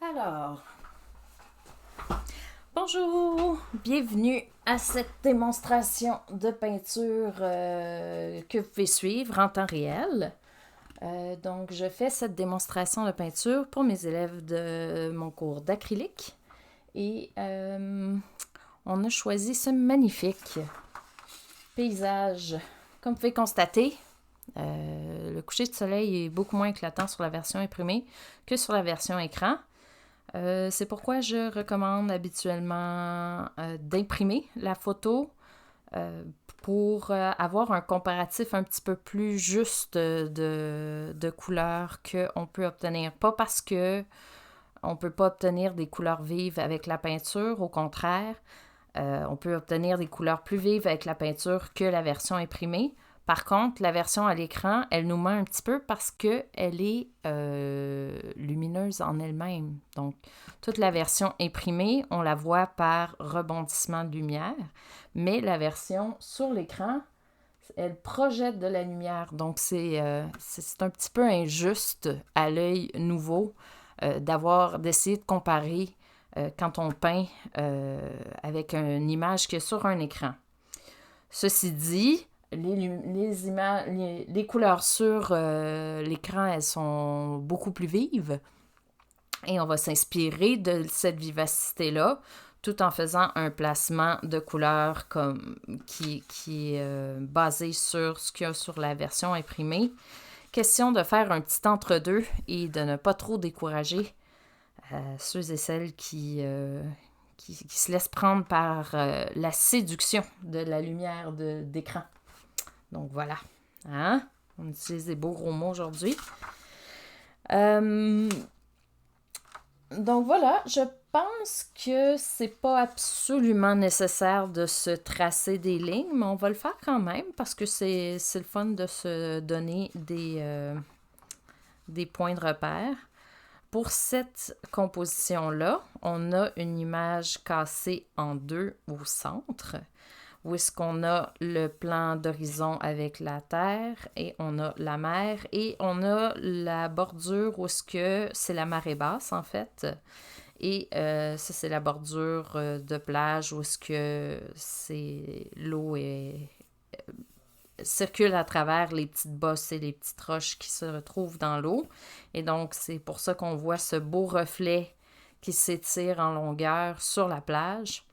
Alors, bonjour, bienvenue à cette démonstration de peinture que vous pouvez suivre en temps réel. Donc, je fais cette démonstration de peinture pour mes élèves de mon cours d'acrylique et on a choisi ce magnifique paysage. Comme vous pouvez constater, le coucher de soleil est beaucoup moins éclatant sur la version imprimée que sur la version écran. C'est pourquoi je recommande habituellement d'imprimer la photo pour avoir un comparatif un petit peu plus juste de couleurs qu'on peut obtenir. Pas parce que on ne peut pas obtenir des couleurs vives avec la peinture, au contraire, on peut obtenir des couleurs plus vives avec la peinture que la version imprimée. Par contre, la version à l'écran, elle nous ment un petit peu parce qu'elle est lumineuse en elle-même. Donc, toute la version imprimée, on la voit par rebondissement de lumière, mais la version sur l'écran, elle projette de la lumière. Donc, c'est un petit peu injuste à l'œil nouveau d'essayer de comparer quand on peint avec une image qui est sur un écran. Ceci dit, les couleurs sur l'écran, elles sont beaucoup plus vives et on va s'inspirer de cette vivacité-là tout en faisant un placement de couleurs qui est basé sur ce qu'il y a sur la version imprimée. Question de faire un petit entre-deux et de ne pas trop décourager ceux et celles qui se laissent prendre par la séduction de la lumière d'écran. Donc voilà. Hein? On utilise des beaux gros mots aujourd'hui. Donc voilà, je pense que c'est pas absolument nécessaire de se tracer des lignes, mais on va le faire quand même parce que c'est le fun de se donner des points de repère. Pour cette composition-là, on a une image cassée en deux au centre, où est-ce qu'on a le plan d'horizon avec la terre et on a la mer et on a la bordure où est-ce que c'est la marée basse en fait. Et ça, c'est la bordure de plage où est-ce que l'eau circule à travers les petites bosses et les petites roches qui se retrouvent dans l'eau. Et donc, c'est pour ça qu'on voit ce beau reflet qui s'étire en longueur sur la plage.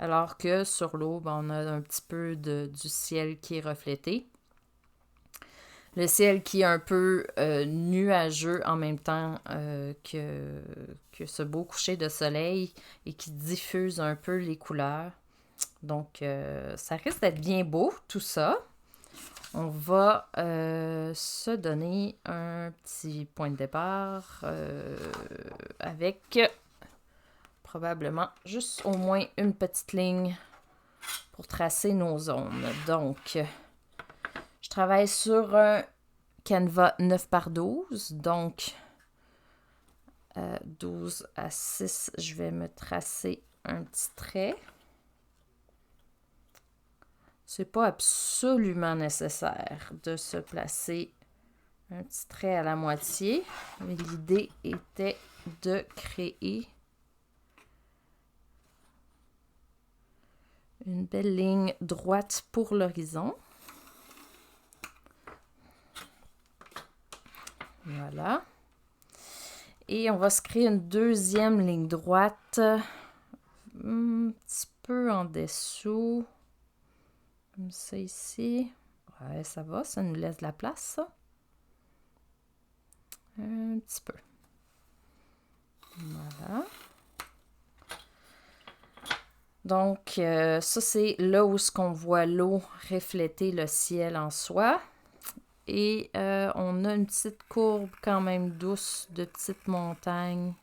Alors que sur l'eau, on a un petit peu du ciel qui est reflété. Le ciel qui est un peu nuageux en même temps que ce beau coucher de soleil et qui diffuse un peu les couleurs. Donc, ça risque d'être bien beau, tout ça. On va se donner un petit point de départ avec probablement juste au moins une petite ligne pour tracer nos zones. Donc, je travaille sur un canevas 9 par 12. Donc, 12 à 6, je vais me tracer un petit trait. C'est pas absolument nécessaire de se placer un petit trait à la moitié, mais l'idée était de créer une belle ligne droite pour l'horizon. Voilà. Et on va se créer une deuxième ligne droite, un petit peu en dessous, comme ça ici. Ouais, ça va, ça nous laisse de la place, ça. Un petit peu. Voilà. Donc, ça, c'est là où ce qu'on voit l'eau refléter le ciel en soi. Et on a une petite courbe quand même douce de petites montagnes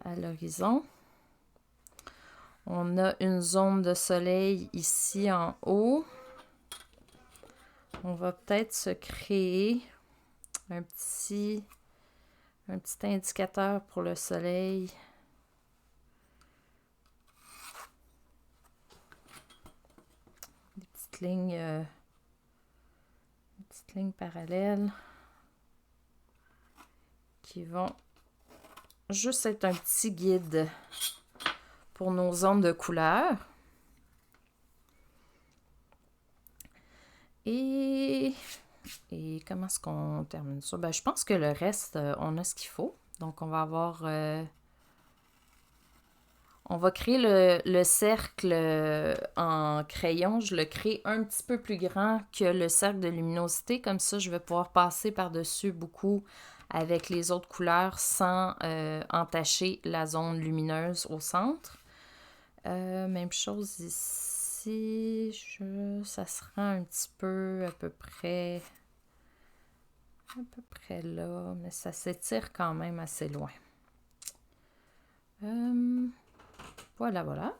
à l'horizon. On a une zone de soleil ici en haut. On va peut-être se créer un petit indicateur pour le soleil. Des petites lignes parallèles qui vont juste être un petit guide pour nos zones de couleur. Et comment est-ce qu'on termine ça? Ben, je pense que le reste, on a ce qu'il faut. Donc, on va avoir... on va créer le cercle en crayon. Je le crée un petit peu plus grand que le cercle de luminosité. Comme ça, je vais pouvoir passer par-dessus beaucoup avec les autres couleurs sans entacher la zone lumineuse au centre. Même chose ici. Ça sera un petit peu à peu près là, mais ça s'étire quand même assez loin. Voilà.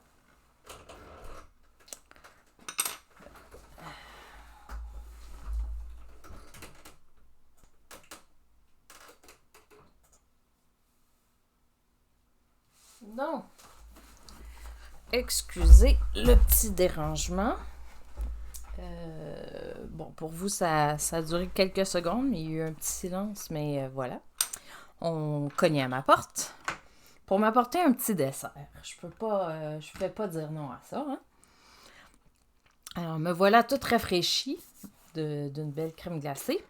Donc, excusez le petit dérangement. Bon, pour vous, ça a duré quelques secondes, mais il y a eu un petit silence, mais voilà. On cognait à ma porte pour m'apporter un petit dessert. Je vais pas dire non à ça. Hein? Alors, me voilà toute rafraîchie d'une belle crème glacée.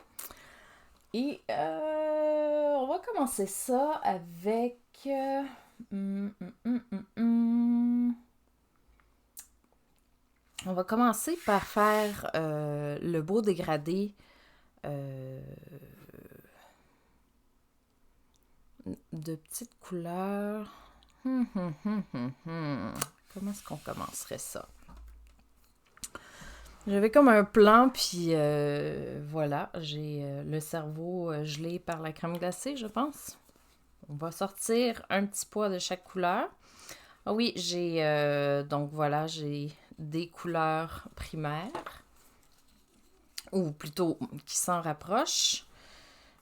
Et on va commencer ça avec... On va commencer par faire le beau dégradé de petites couleurs. Comment est-ce qu'on commencerait ça? J'avais comme un plan, puis voilà, j'ai le cerveau gelé par la crème glacée, je pense. On va sortir un petit pois de chaque couleur. Ah oui, donc voilà, j'ai des couleurs primaires, ou plutôt qui s'en rapprochent.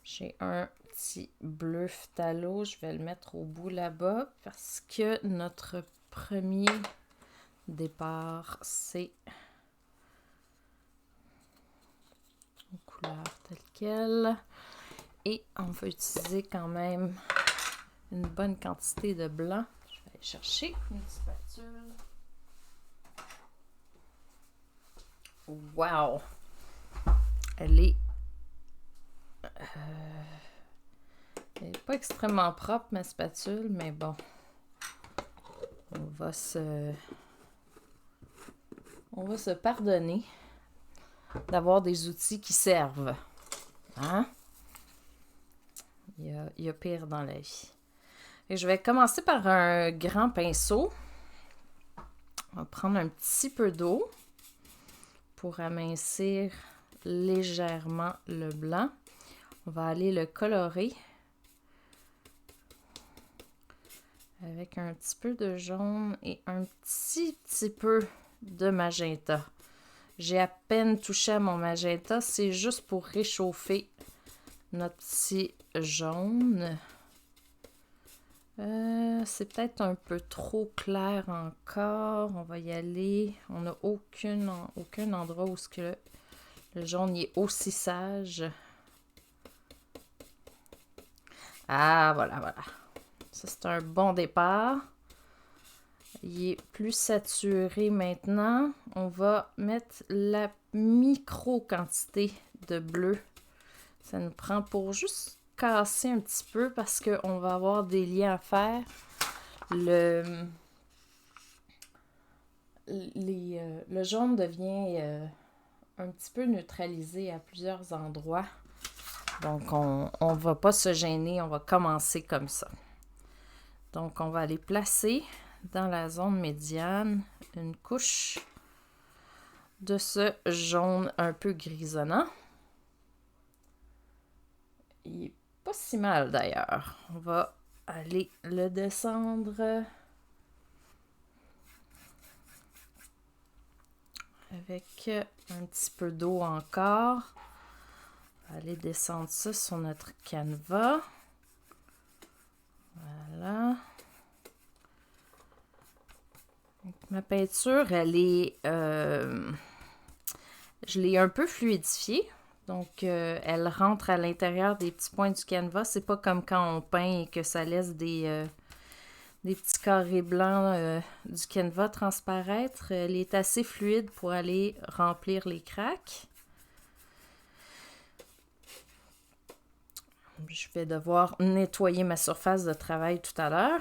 J'ai un petit bleu phthalo, je vais le mettre au bout là-bas parce que notre premier départ, c'est une couleur telle quelle. Et on va utiliser quand même une bonne quantité de blanc. Je vais aller chercher une spatule. Wow! Elle est pas extrêmement propre, ma spatule, mais bon. On va se pardonner d'avoir des outils qui servent. Hein? Il y a pire dans la vie. Et je vais commencer par un grand pinceau. On va prendre un petit peu d'eau pour amincir légèrement le blanc. On va aller le colorer avec un petit peu de jaune et un petit peu de magenta. J'ai à peine touché à mon magenta, c'est juste pour réchauffer notre petit jaune. C'est peut-être un peu trop clair encore. On va y aller. On n'a aucun endroit où le jaune est aussi sage. Ah, voilà. Ça, c'est un bon départ. Il est plus saturé maintenant. On va mettre la micro-quantité de bleu. Ça nous prend pour juste casser un petit peu parce qu'on va avoir des liens à faire. Le jaune devient un petit peu neutralisé à plusieurs endroits. Donc, on ne va pas se gêner. On va commencer comme ça. Donc, on va aller placer dans la zone médiane une couche de ce jaune un peu grisonnant. Il n'est pas si mal d'ailleurs. On va aller le descendre avec un petit peu d'eau encore. On va aller descendre ça sur notre canevas. Voilà. Donc, ma peinture, elle est... je l'ai un peu fluidifiée Donc, elle rentre à l'intérieur des petits points du canevas. C'est pas comme quand on peint et que ça laisse des petits carrés blancs du canevas transparaître. Elle est assez fluide pour aller remplir les cracks. Je vais devoir nettoyer ma surface de travail tout à l'heure.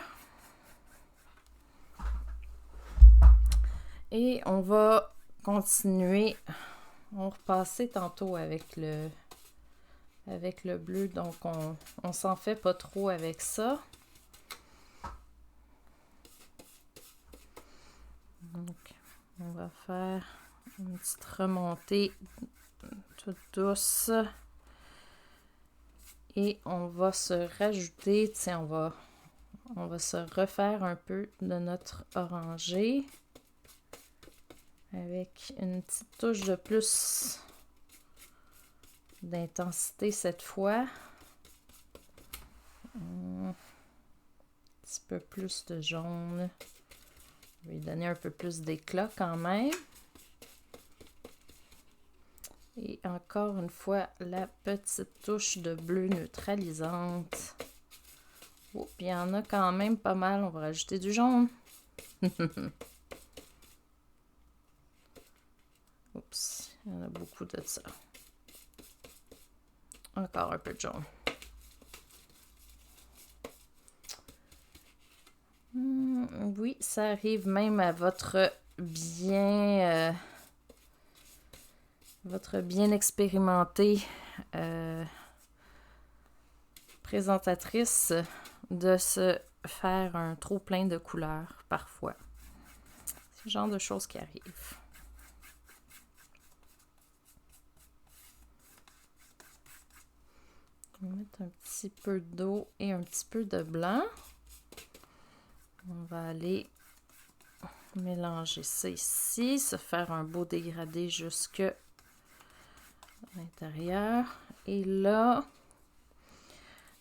Et on va continuer. On repassait tantôt avec le bleu, donc on s'en fait pas trop avec ça. Donc, on va faire une petite remontée toute douce. Et on va se rajouter, tiens, on va se refaire un peu de notre orangé avec une petite touche de plus d'intensité cette fois. Un petit peu plus de jaune. Je vais lui donner un peu plus d'éclat quand même. Et encore une fois, la petite touche de bleu neutralisante. Oh, puis il y en a quand même pas mal. On va rajouter du jaune. Oups, il y en a beaucoup de ça. Encore un peu de jaune. Oui, ça arrive même à votre bien expérimentée présentatrice de se faire un trop plein de couleurs parfois. C'est le genre de choses qui arrivent. On va mettre un petit peu d'eau et un petit peu de blanc. On va aller mélanger ça ici, se faire un beau dégradé jusque à l'intérieur. Et là,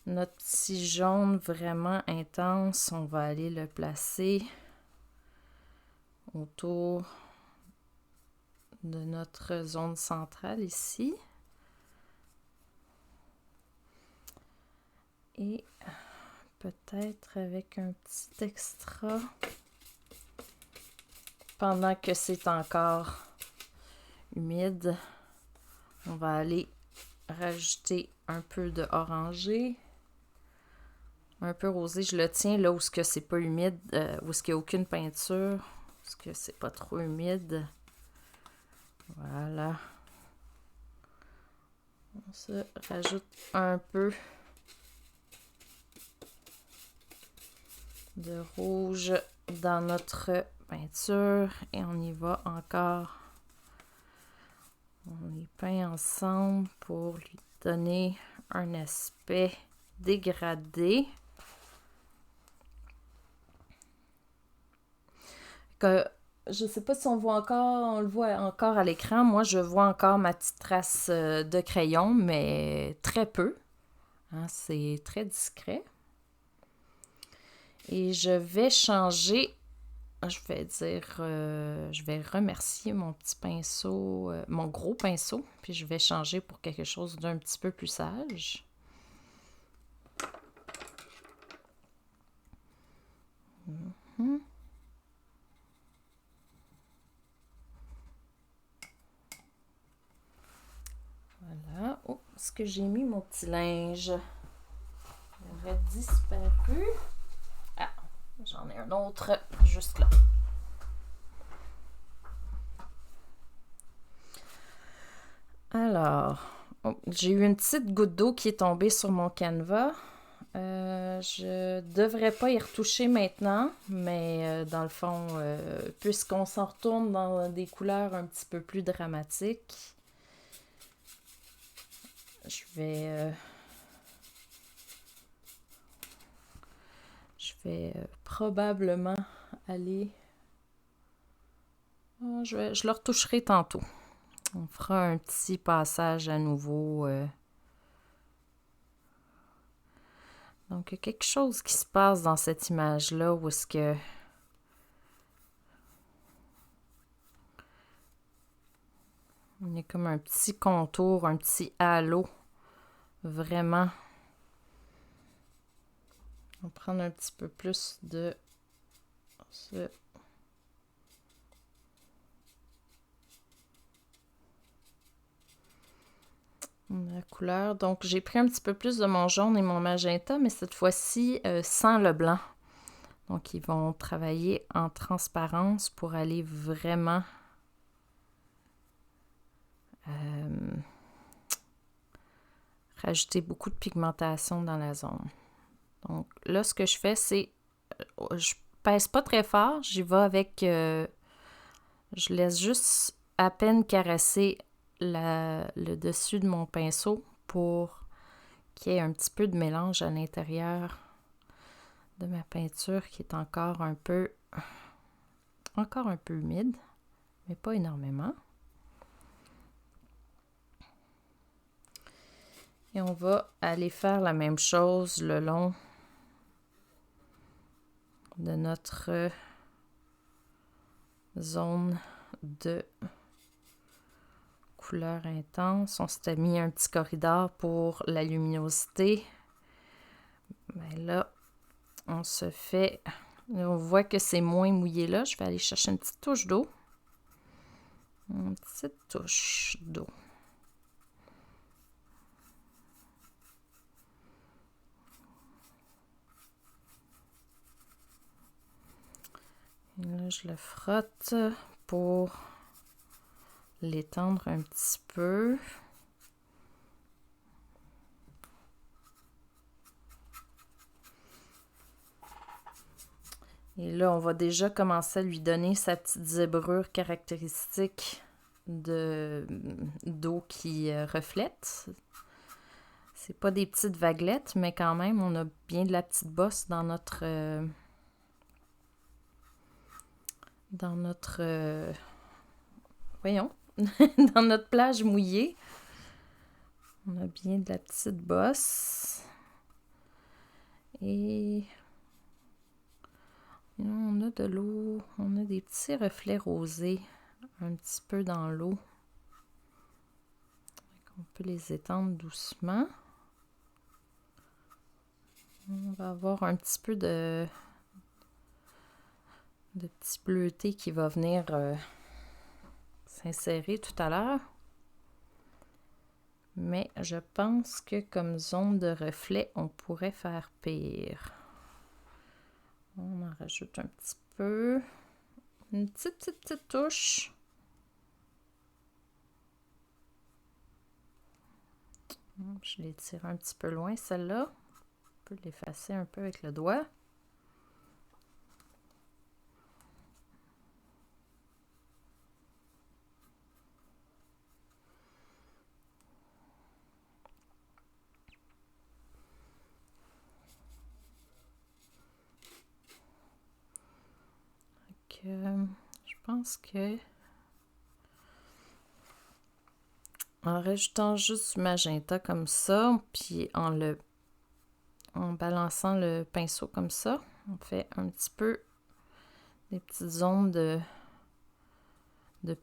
notre petit jaune vraiment intense, on va aller le placer autour de notre zone centrale ici. Et peut-être avec un petit extra pendant que c'est encore humide, on va aller rajouter un peu de orangé, un peu rosé. Je le tiens là où ce que c'est pas humide, où ce qu'il n'y a aucune peinture, où ce que c'est pas trop humide. Voilà. On se rajoute un peu de rouge dans notre peinture et on y va encore. On les peint ensemble pour lui donner un aspect dégradé. Je ne sais pas si on le voit encore à l'écran. Moi, je vois encore ma petite trace de crayon, mais très peu. Hein, c'est très discret. Et je vais changer, je vais remercier mon petit pinceau, mon gros pinceau, puis je vais changer pour quelque chose d'un petit peu plus sage. Voilà. Oh, est-ce que j'ai mis mon petit linge? Il aurait disparu. Ah, j'en ai un autre juste là. Alors, j'ai eu une petite goutte d'eau qui est tombée sur mon canevas. Je devrais pas y retoucher maintenant, mais dans le fond, puisqu'on s'en retourne dans des couleurs un petit peu plus dramatiques, je vais probablement aller... je le retoucherai tantôt. On fera un petit passage à nouveau. Donc, il y a quelque chose qui se passe dans cette image-là où est-ce que On est comme un petit contour, un petit halo. Vraiment. On va prendre un petit peu plus de ce... la couleur. Donc, j'ai pris un petit peu plus de mon jaune et mon magenta, mais cette fois-ci sans le blanc. Donc, ils vont travailler en transparence pour aller vraiment rajouter beaucoup de pigmentation dans la zone. Donc, là, ce que je fais, c'est... je pèse pas très fort. J'y vais avec... je laisse juste à peine caresser le dessus de mon pinceau pour qu'il y ait un petit peu de mélange à l'intérieur de ma peinture qui est encore un peu humide, mais pas énormément. Et on va aller faire la même chose le long de notre zone de couleur intense. On s'était mis un petit corridor pour la luminosité. Mais là, on se fait... Là, on voit que c'est moins mouillé là. Je vais aller chercher une petite touche d'eau. Une petite touche d'eau. Et là, je le frotte pour l'étendre un petit peu. Et là, on va déjà commencer à lui donner sa petite zébrure caractéristique d'eau qui reflète. C'est pas des petites vaguelettes, mais quand même, on a bien de la petite bosse dans notre... voyons, dans notre plage mouillée. On a bien de la petite bosse. Et on a de l'eau, on a des petits reflets rosés un petit peu dans l'eau. On peut les étendre doucement. On va avoir un petit peu de petit bleuté qui va venir s'insérer tout à l'heure. Mais je pense que comme zone de reflet, on pourrait faire pire. On en rajoute un petit peu. Une petite touche. Je l'ai tiré un petit peu loin, celle-là. On peut l'effacer un peu avec le doigt. Je pense que en rajoutant juste du magenta comme ça, puis en balançant le pinceau comme ça, on fait un petit peu des petites zones de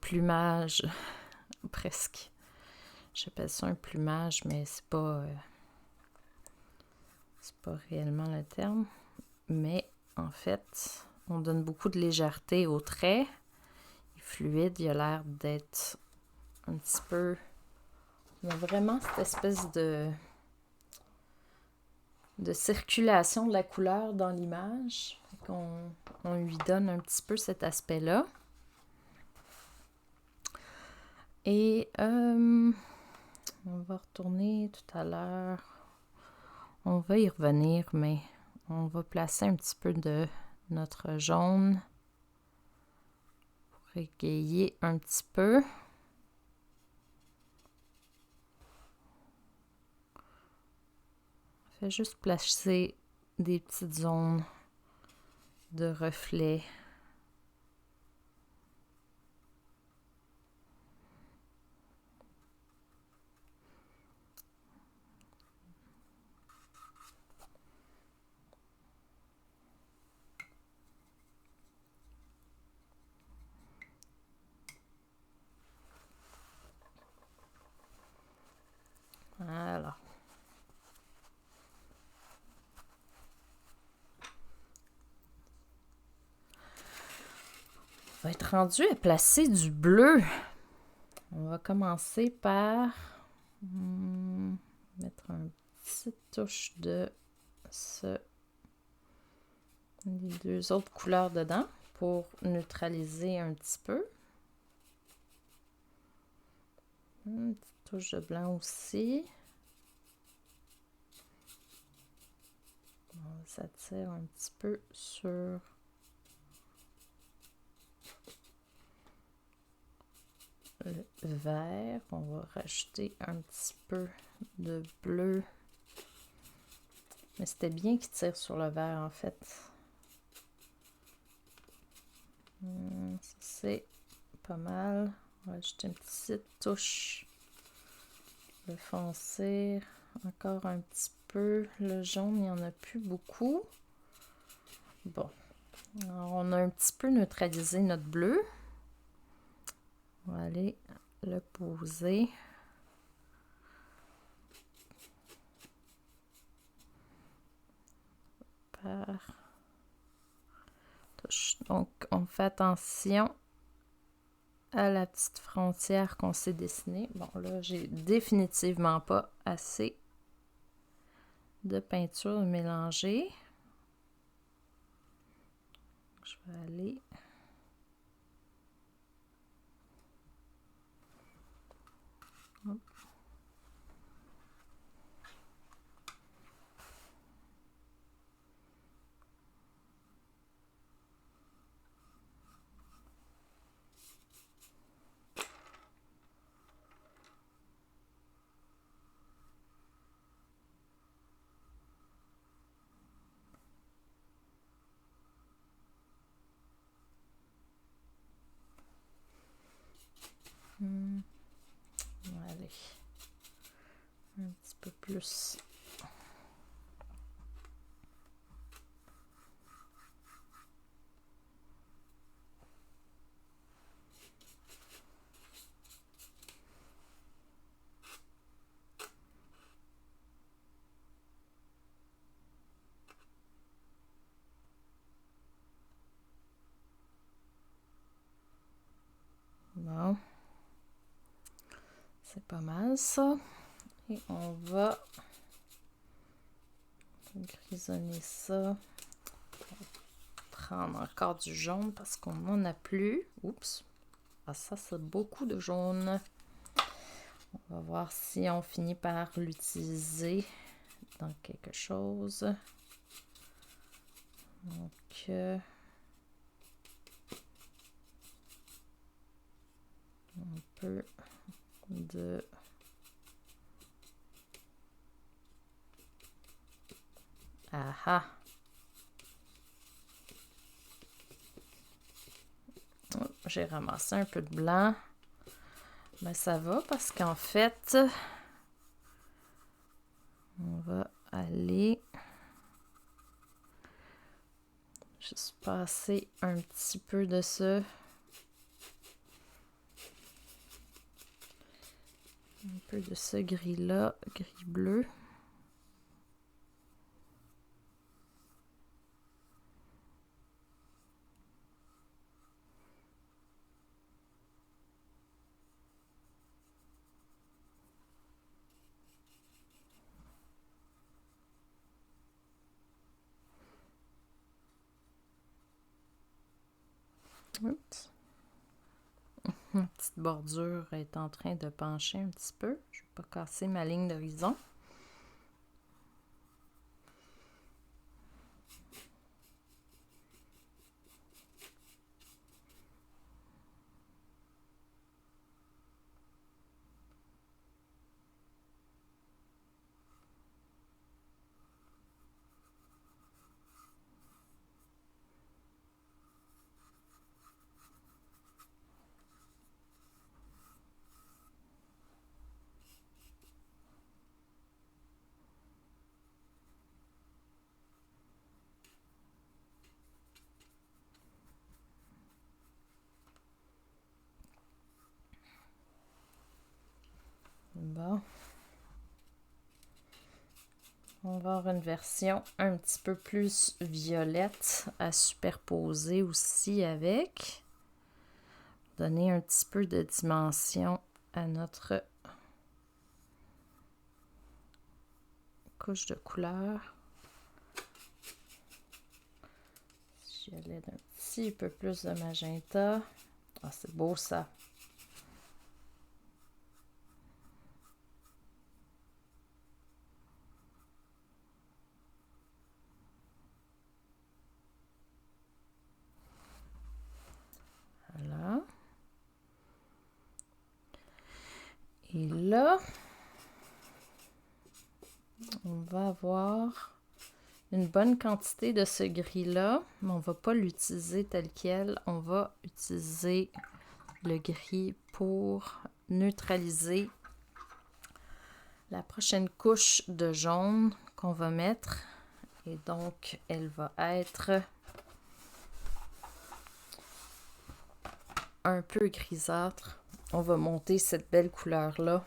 plumage, presque. J'appelle ça un plumage, mais c'est pas réellement le terme. Mais en fait, on donne beaucoup de légèreté au trait. Il est fluide, il a l'air d'être un petit peu... On a vraiment cette espèce de circulation de la couleur dans l'image. On lui donne un petit peu cet aspect-là. Et on va retourner tout à l'heure. On va y revenir, mais on va placer un petit peu de notre jaune pour égayer un petit peu. On fait juste placer des petites zones de reflets. va être rendu à placer du bleu. On va commencer par mettre une petite touche de les deux autres couleurs dedans pour neutraliser un petit peu. Une petite touche de blanc aussi. On s'attire un petit peu sur le vert. On va rajouter un petit peu de bleu. Mais c'était bien qu'il tire sur le vert en fait. C'est pas mal. On va ajouter une petite touche de foncé. Encore un petit peu. Le jaune, il n'y en a plus beaucoup. Bon. Alors, on a un petit peu neutralisé notre bleu. On va aller le poser. Par touche. Donc, on fait attention à la petite frontière qu'on s'est dessinée. Bon, là, j'ai définitivement pas assez de peinture mélangée. Je vais aller hop. On va aller un petit peu plus. Bon. C'est pas mal ça. Et on va grisonner ça. Prendre encore du jaune parce qu'on n'en a plus. Oups. Ah, ça, c'est beaucoup de jaune. On va voir si on finit par l'utiliser dans quelque chose. Donc, un peu de aha. Oh, j'ai ramassé un peu de blanc. Mais ça va parce qu'en fait, on va aller juste passer un petit peu de ça. Un peu de ce gris-là, gris-bleu. Oups. Ma petite bordure est en train de pencher un petit peu. Je ne vais pas casser ma ligne d'horizon. Bon. On va avoir une version un petit peu plus violette à superposer aussi avec. donner un petit peu de dimension à notre couche de couleur. Si j'allais d'un petit peu plus de magenta. Ah, c'est beau ça. Voilà. Et là, on va avoir une bonne quantité de ce gris-là, mais on ne va pas l'utiliser tel quel. On va utiliser le gris pour neutraliser la prochaine couche de jaune qu'on va mettre. Et donc, elle va être un peu grisâtre. On va monter cette belle couleur-là.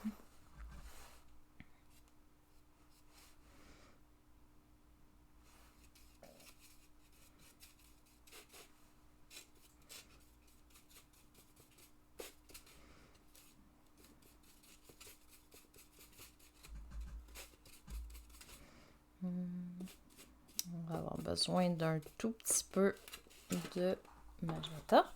On va avoir besoin d'un tout petit peu de magenta.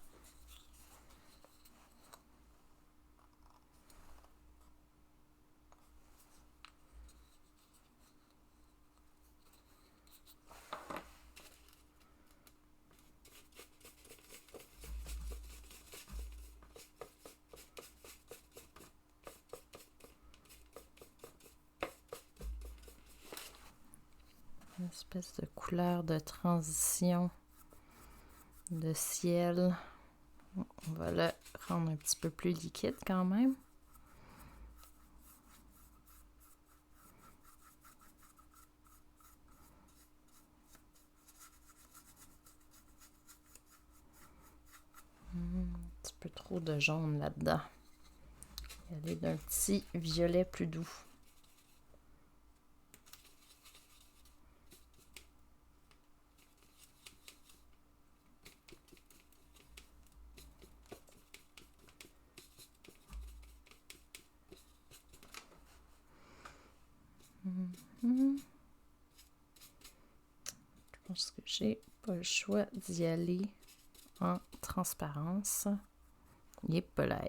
Une espèce de couleur de transition de ciel. On va le rendre un petit peu plus liquide quand même. Un petit peu trop de jaune là-dedans. Il y a d'un petit violet plus doux. Je pense que j'ai pas le choix d'y aller en transparence. Yep là.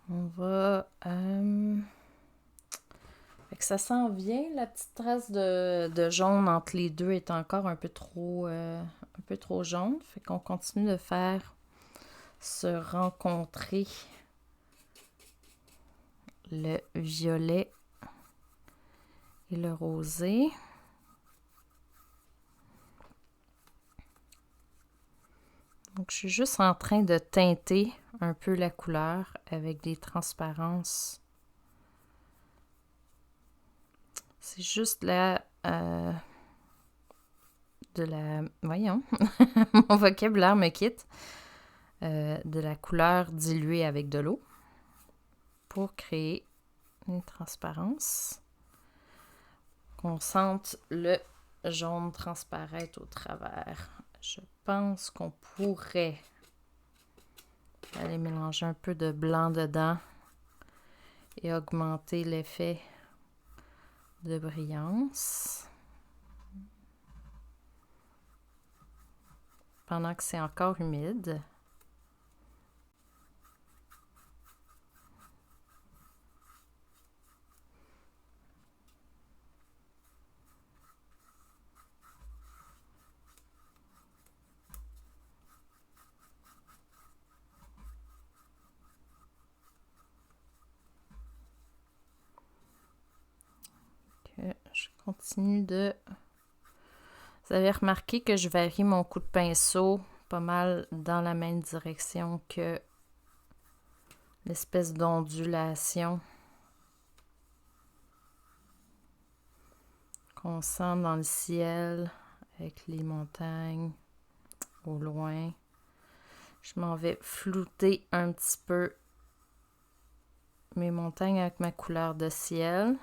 On va... Fait que ça s'en vient, la petite trace de jaune entre les deux est encore un peu trop jaune. Fait qu'on continue de faire se rencontrer le violet et le rosé. Donc, je suis juste en train de teinter un peu la couleur avec des transparences C'est juste voyons, mon vocabulaire me quitte. De la couleur diluée avec de l'eau pour créer une transparence. Qu'on sente le jaune transparaître au travers. Je pense qu'on pourrait aller mélanger un peu de blanc dedans et augmenter l'effet de brillance. Pendant que c'est encore humide. Je continue de... Vous avez remarqué que je varie mon coup de pinceau pas mal dans la même direction que l'espèce d'ondulation qu'on sent dans le ciel avec les montagnes au loin. Je m'en vais flouter un petit peu mes montagnes avec ma couleur de ciel.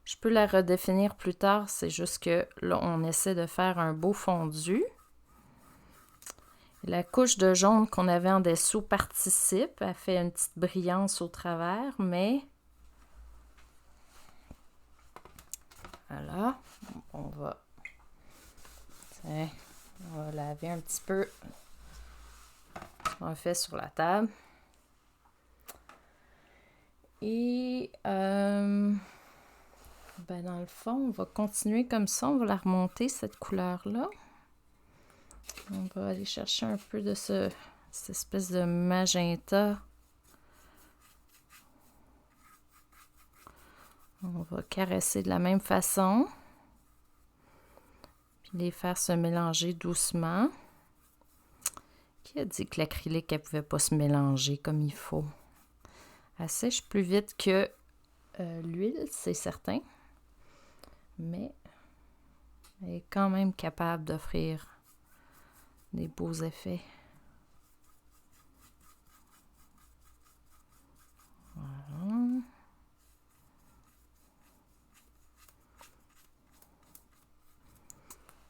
Je peux la redéfinir plus tard, c'est juste que là, on essaie de faire un beau fondu. La couche de jaune qu'on avait en dessous participe, elle fait une petite brillance au travers, mais... Voilà, on va laver un petit peu ce qu'on a fait sur la table. Et... dans le fond, on va continuer comme ça. On va la remonter, cette couleur-là. On va aller chercher un peu de cette espèce de magenta. On va caresser de la même façon. Puis les faire se mélanger doucement. Qui a dit que l'acrylique, elle ne pouvait pas se mélanger comme il faut? Elle sèche plus vite que l'huile, c'est certain. Mais elle est quand même capable d'offrir des beaux effets. Voilà.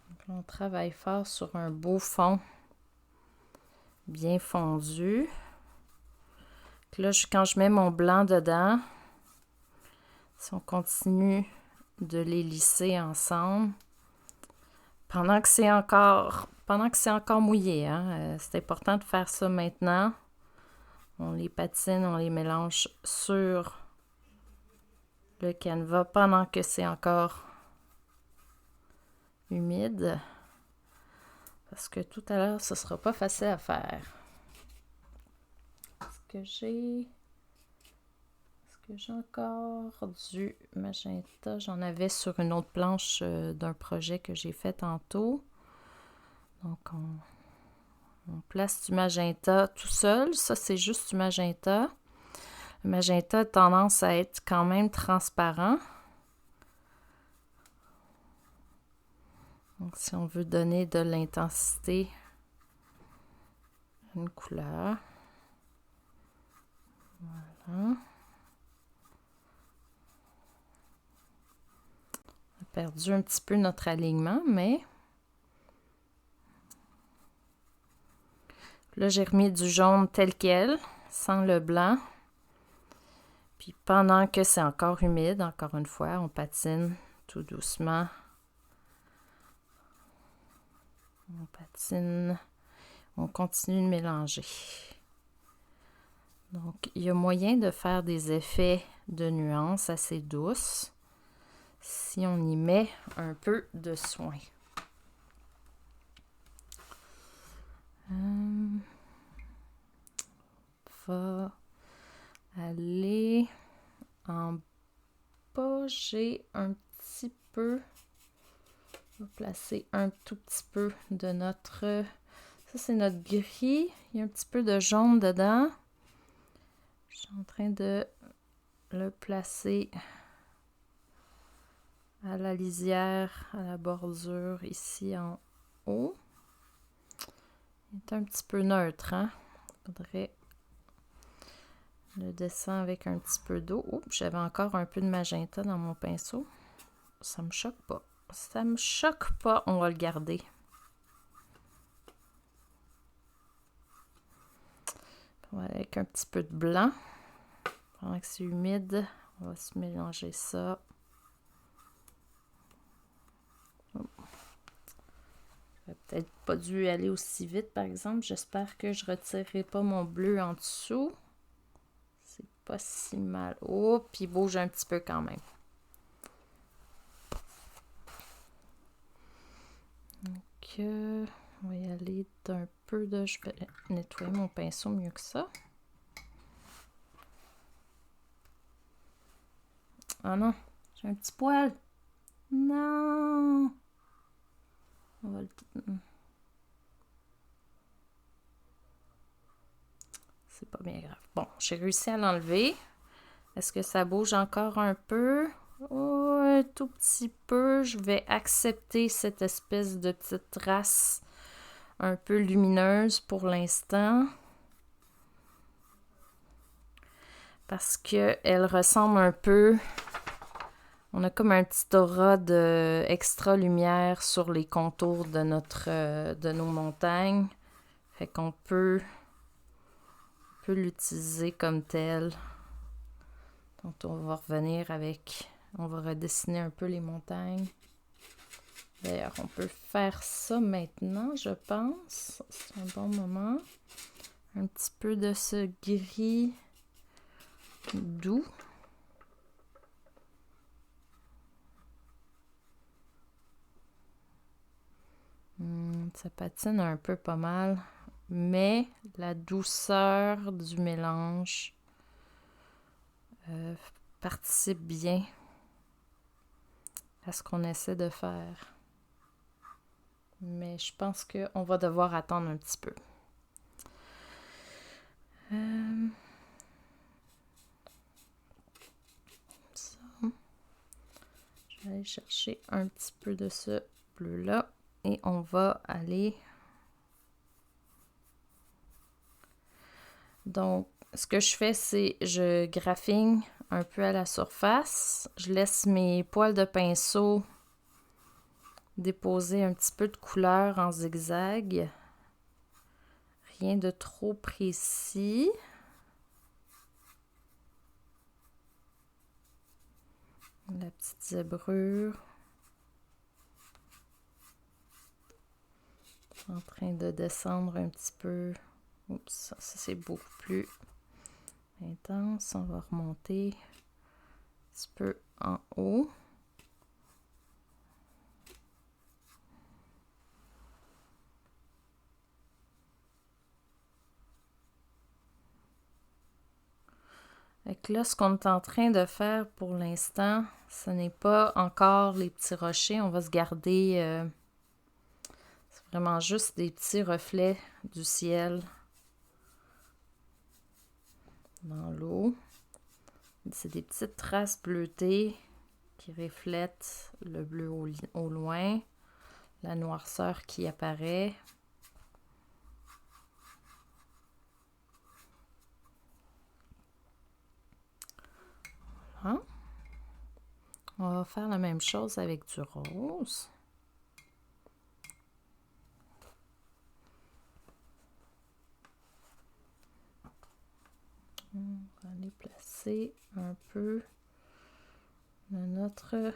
Donc là, on travaille fort sur un beau fond bien fondu. Là, quand je mets mon blanc dedans, si on continue de les lisser ensemble, pendant que c'est encore mouillé, hein, c'est important de faire ça maintenant. On les patine, on les mélange sur le canevas pendant que c'est encore humide. Parce que tout à l'heure, ce ne sera pas facile à faire. Est-ce que j'ai encore du magenta? J'en avais sur une autre planche d'un projet que j'ai fait tantôt. Donc, on place du magenta tout seul. Ça, c'est juste du magenta. Le magenta a tendance à être quand même transparent. Donc, si on veut donner de l'intensité à une couleur. Voilà. On a perdu un petit peu notre alignement, mais... Là, j'ai remis du jaune tel quel, sans le blanc. Puis pendant que c'est encore humide, encore une fois, on patine tout doucement. On patine, on continue de mélanger. Donc, il y a moyen de faire des effets de nuances assez douces si on y met un peu de soin. On va aller en bas. J'ai un petit peu... On va placer un tout petit peu de notre... Ça, c'est notre gris. Il y a un petit peu de jaune dedans. Je suis en train de le placer à la lisière, à la bordure, ici en haut. Il est un petit peu neutre, hein? Faudrait le descendre avec un petit peu d'eau. Oups, j'avais encore un peu de magenta dans mon pinceau. Ça me choque pas. Ça me choque pas, on va le garder. Avec un petit peu de blanc. Pendant que c'est humide, on va se mélanger ça. J'aurais peut-être pas dû aller aussi vite, par exemple. J'espère que je ne retirerai pas mon bleu en dessous. C'est pas si mal. Oh, puis il bouge un petit peu quand même. Donc, on va y aller d'un peu de... Je vais nettoyer mon pinceau mieux que ça. Ah non, j'ai un petit poil. Non! On va le... C'est pas bien grave. Bon, j'ai réussi à l'enlever. Est-ce que ça bouge encore un peu? Oh, un tout petit peu. Je vais accepter cette espèce de petite trace un peu lumineuse pour l'instant. Parce qu'elle ressemble un peu... On a comme un petit aura de extra lumière sur les contours de de nos montagnes. Fait qu'on peut l'utiliser comme tel. Donc on va revenir avec... On va redessiner un peu les montagnes. D'ailleurs, on peut faire ça maintenant, je pense. C'est un bon moment. Un petit peu de ce gris doux. Ça patine un peu pas mal, mais la douceur du mélange participe bien à ce qu'on essaie de faire. Mais je pense qu'on va devoir attendre un petit peu. Ça. Je vais aller chercher un petit peu de ce bleu-là. Et on va aller... Donc, ce que je fais, c'est je graphine un peu à la surface. Je laisse mes poils de pinceau déposer un petit peu de couleur en zigzag. Rien de trop précis. La petite zébrure. En train de descendre un petit peu. Oups, ça c'est beaucoup plus intense. On va remonter un petit peu en haut. Fait que là, ce qu'on est en train de faire pour l'instant, ce n'est pas encore les petits rochers. On va se garder... c'est vraiment juste des petits reflets du ciel dans l'eau. C'est des petites traces bleutées qui reflètent le bleu au loin, la noirceur qui apparaît. Voilà. On va faire la même chose avec du rose. On va aller placer un peu de notre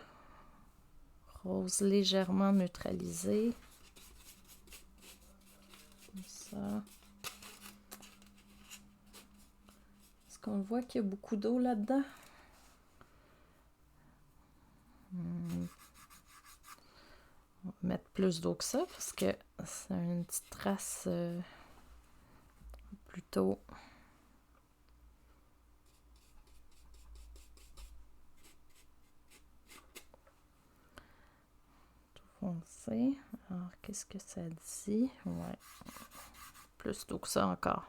rose légèrement neutralisé. Comme ça. Est-ce qu'on voit qu'il y a beaucoup d'eau là-dedans? On va mettre plus d'eau que ça parce que c'est une petite trace plutôt tout foncé. Alors, qu'est-ce que ça dit? Ouais, plus d'eau que ça encore.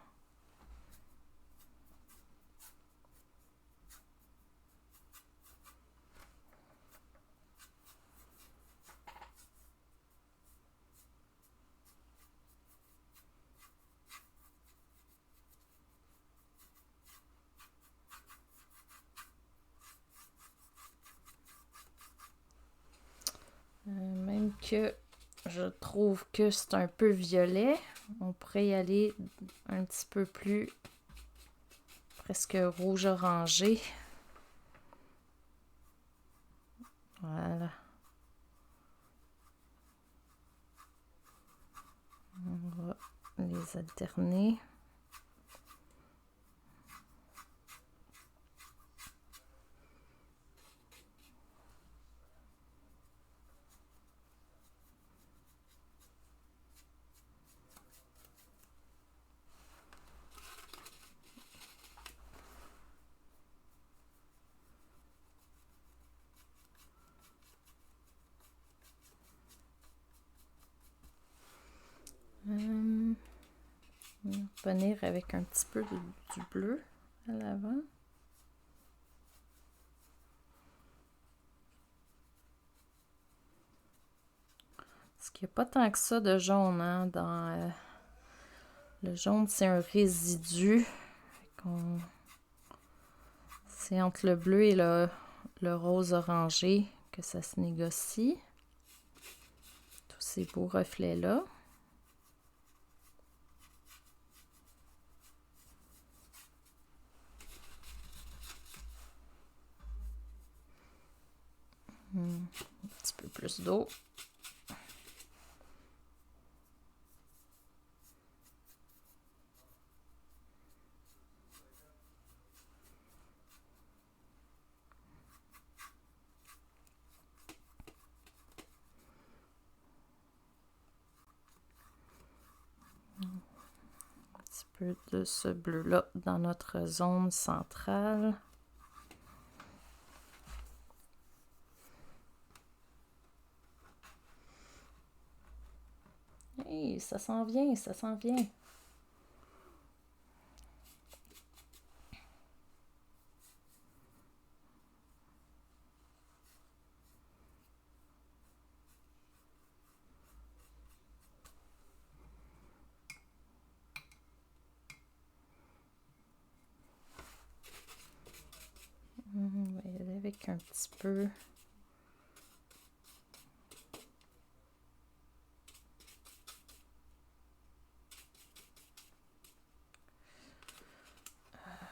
que je trouve que c'est un peu violet. On pourrait y aller un petit peu plus presque rouge-orangé. Voilà. On va les alterner. On va venir avec un petit peu du bleu à l'avant. Parce qu'il n'y a pas tant que ça de jaune, hein, dans le jaune, c'est un résidu. C'est entre le bleu et le rose orangé que ça se négocie. Tous ces beaux reflets-là. Un petit peu plus d'eau. Un petit peu de ce bleu-là dans notre zone centrale. Hey, ça s'en vient, ça s'en vient. On va y aller avec un petit peu.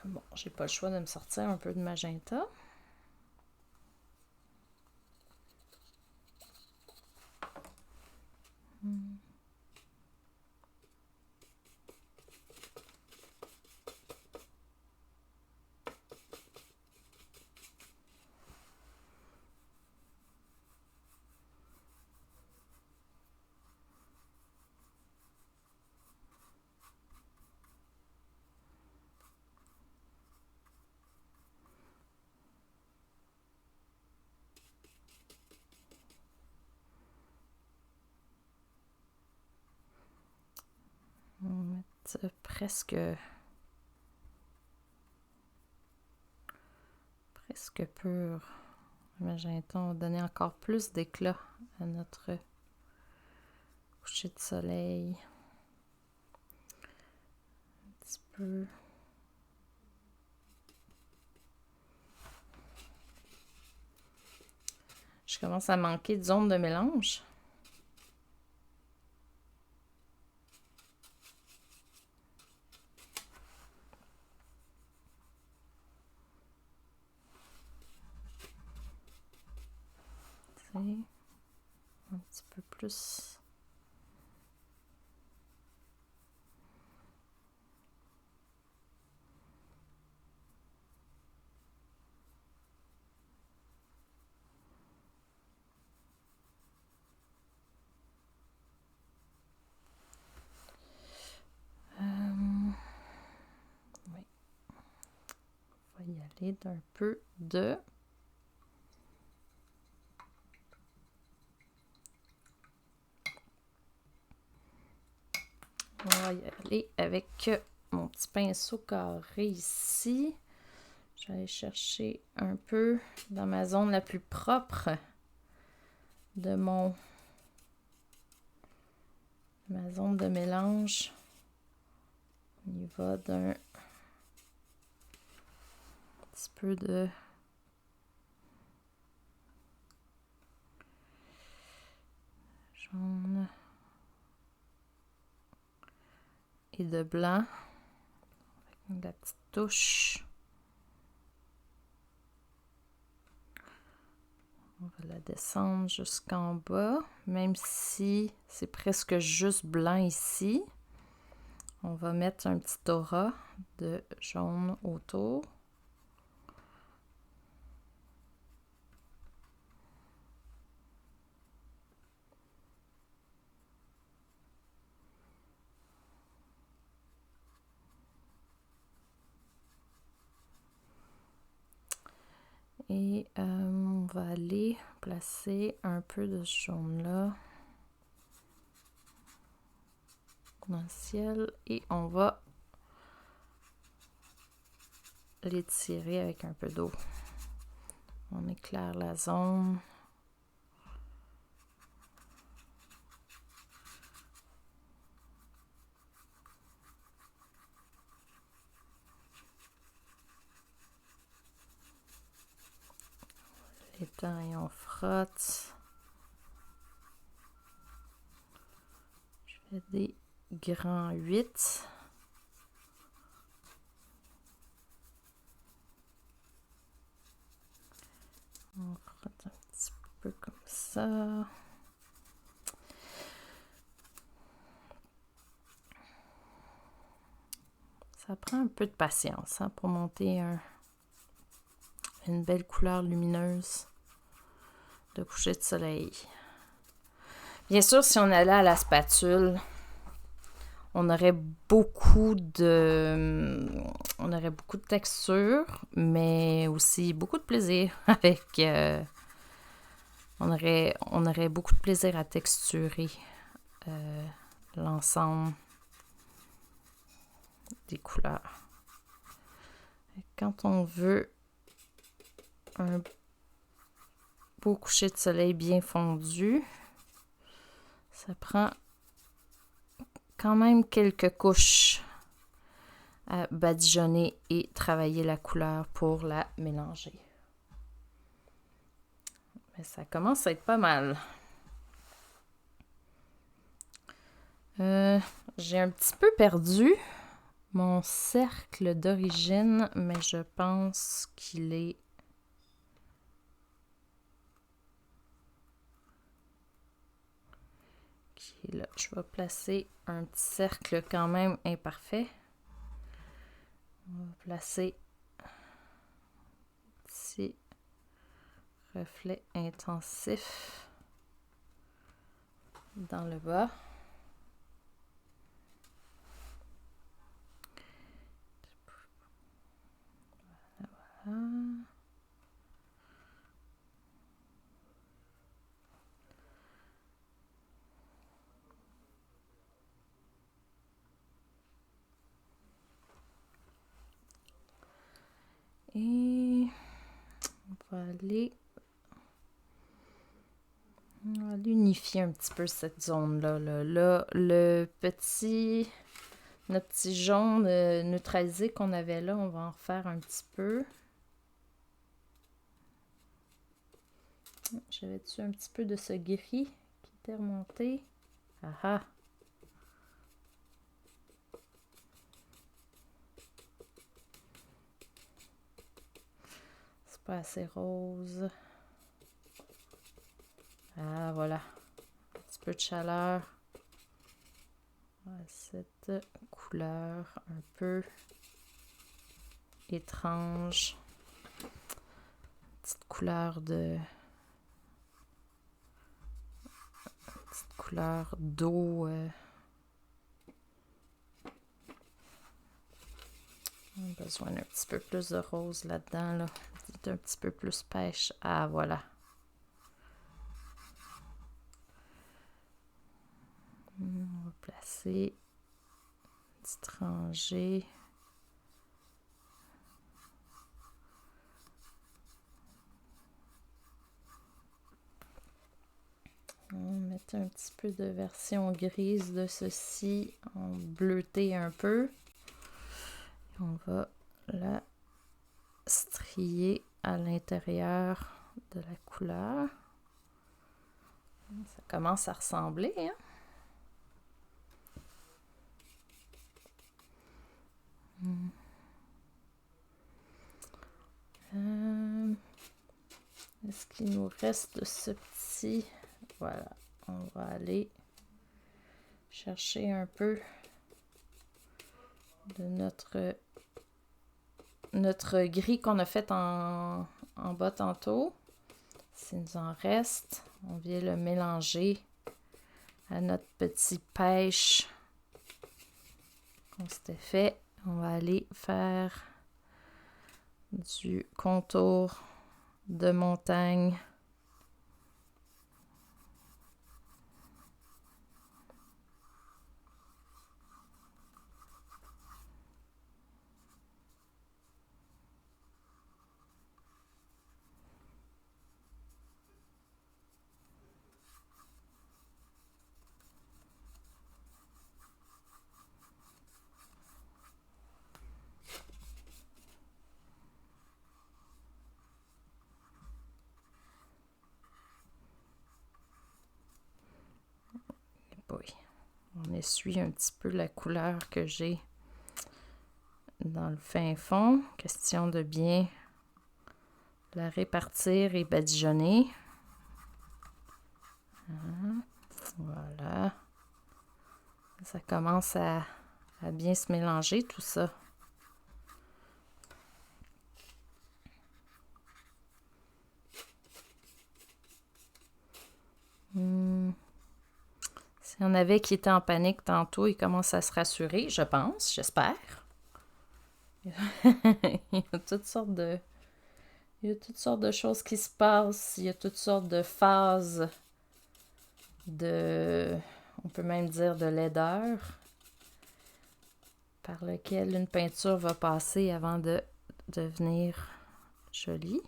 Bon, j'ai pas le choix de me sortir un peu de magenta. On va mettre presque pur. Le magenta, on va donner encore plus d'éclat à notre coucher de soleil. Un petit peu. Je commence à manquer de zone de mélange. Un petit peu plus. Oui. On va y aller d'un peu de... On va y aller avec mon petit pinceau carré ici. Je vais aller chercher un peu dans ma zone la plus propre de ma zone de mélange. On y va d'un petit peu de... jaune et de blanc. Avec la petite touche. On va la descendre jusqu'en bas, même si c'est presque juste blanc ici. On va mettre un petit aura de jaune autour. Et on va aller placer un peu de ce jaune-là dans le ciel et on va l'étirer avec un peu d'eau. On éclaire la zone. L'étend et on frotte. Je fais des grands 8. On frotte un petit peu comme ça. Ça prend un peu de patience pour monter une belle couleur lumineuse de coucher de soleil. Bien sûr, si on allait à la spatule, on aurait beaucoup de texture, mais aussi beaucoup de plaisir avec... on aurait beaucoup de plaisir à texturer l'ensemble des couleurs. Quand on veut un beau coucher de soleil bien fondu, ça prend quand même quelques couches à badigeonner et travailler la couleur pour la mélanger. Mais ça commence à être pas mal. J'ai un petit peu perdu mon cercle d'origine, mais je pense qu'il est là. Je vais placer un petit cercle quand même imparfait. On va placer un petit reflet intensif dans le bas. Voilà. Et on va unifier un petit peu cette zone-là. Là, notre petit jaune neutralisé qu'on avait là, on va en refaire un petit peu. J'avais-tu un petit peu de ce gris qui était remonté? Ah ah! C'est pas assez rose. Ah, voilà. Un petit peu de chaleur. Cette couleur un peu étrange. Petite couleur d'eau. On a besoin d'un petit peu plus de rose là-dedans. Là. Un petit peu plus pêche. Ah, voilà. On va placer une petite rangée. On va mettre un petit peu de version grise de ceci, en bleuté un peu. On va la strier à l'intérieur de la couleur. Ça commence à ressembler, hein? Est-ce qu'il nous reste de ce petit... Voilà, on va aller chercher un peu de notre gris qu'on a fait en bas tantôt. S'il nous en reste, on vient le mélanger à notre petit pêche qu'on s'était fait. On va aller faire du contour de montagne. Oui, on essuie un petit peu la couleur que j'ai dans le fin fond. Question de bien la répartir et badigeonner. Voilà. Ça commence à bien se mélanger tout ça. S'il y en avait qui étaient en panique tantôt, ils commencent à se rassurer, je pense, j'espère. Il y a toutes sortes de... Il y a toutes sortes de choses qui se passent. Il y a toutes sortes de phases de... On peut même dire de laideur par lequel une peinture va passer avant de devenir jolie.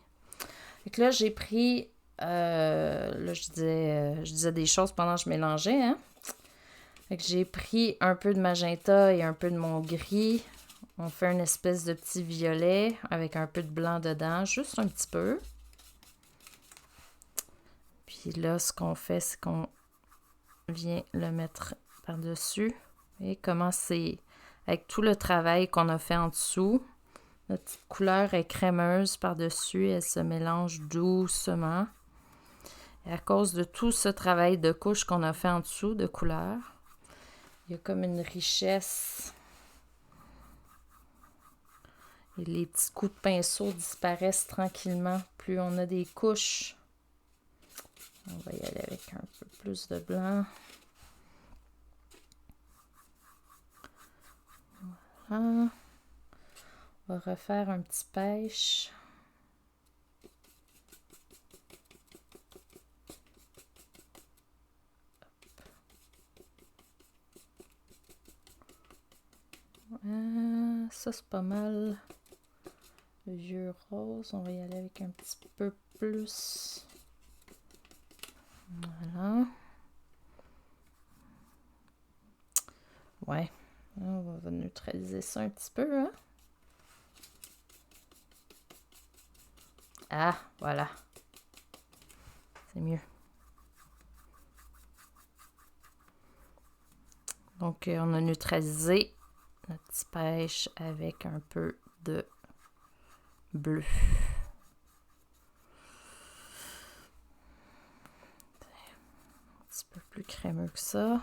Donc là, j'ai pris... là, je disais des choses pendant que je mélangeais, hein. Fait que j'ai pris un peu de magenta et un peu de mon gris. On fait une espèce de petit violet avec un peu de blanc dedans, juste un petit peu. Puis là, ce qu'on fait, c'est qu'on vient le mettre par-dessus. Et comment c'est avec tout le travail qu'on a fait en dessous. Notre petite couleur est crémeuse par-dessus. Elle se mélange doucement. Et à cause de tout ce travail de couche qu'on a fait en dessous de couleur, il y a comme une richesse. Et les petits coups de pinceau disparaissent tranquillement. Plus on a des couches. On va y aller avec un peu plus de blanc. Voilà. On va refaire un petit pêche. Ça, c'est pas mal. Le vieux rose, on va y aller avec un petit peu plus. Voilà. Ouais. On va neutraliser ça un petit peu, hein? Ah, voilà. C'est mieux. Donc, on a neutralisé notre petit pêche avec un peu de bleu. Un petit peu plus crémeux que ça.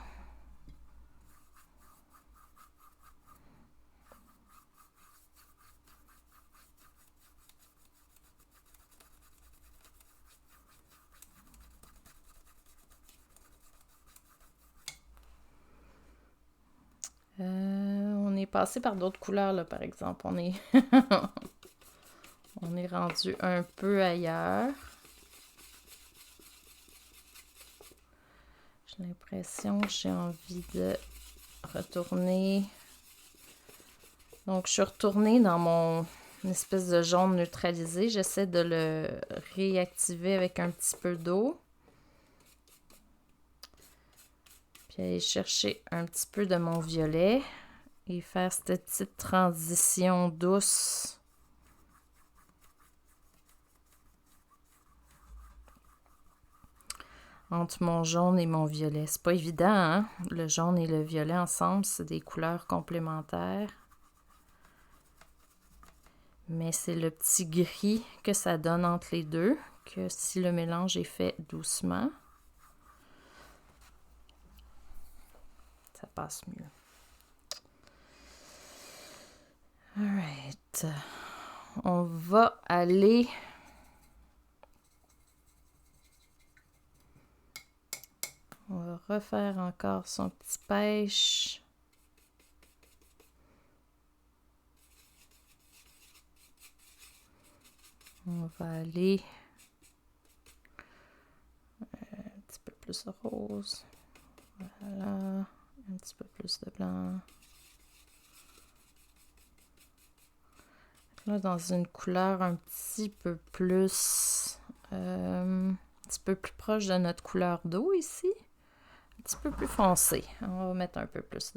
On est passé par d'autres couleurs, là, par exemple. On est on est rendu un peu ailleurs. J'ai l'impression que j'ai envie de retourner. Donc, je suis retournée dans mon espèce de jaune neutralisé. J'essaie de le réactiver avec un petit peu d'eau. Puis aller chercher un petit peu de mon violet et faire cette petite transition douce. entre mon jaune et mon violet. C'est pas évident, hein? Le jaune et le violet ensemble, c'est des couleurs complémentaires. Mais c'est le petit gris que ça donne entre les deux, que si le mélange est fait doucement, ça passe mieux. Alright. On va aller... On va refaire encore son petit pêche. On va aller un petit peu plus rose. Voilà. Un petit peu plus de blanc. Là, dans une couleur un petit peu plus... un petit peu plus proche de notre couleur d'eau ici. Un petit peu plus foncé. On va mettre un peu plus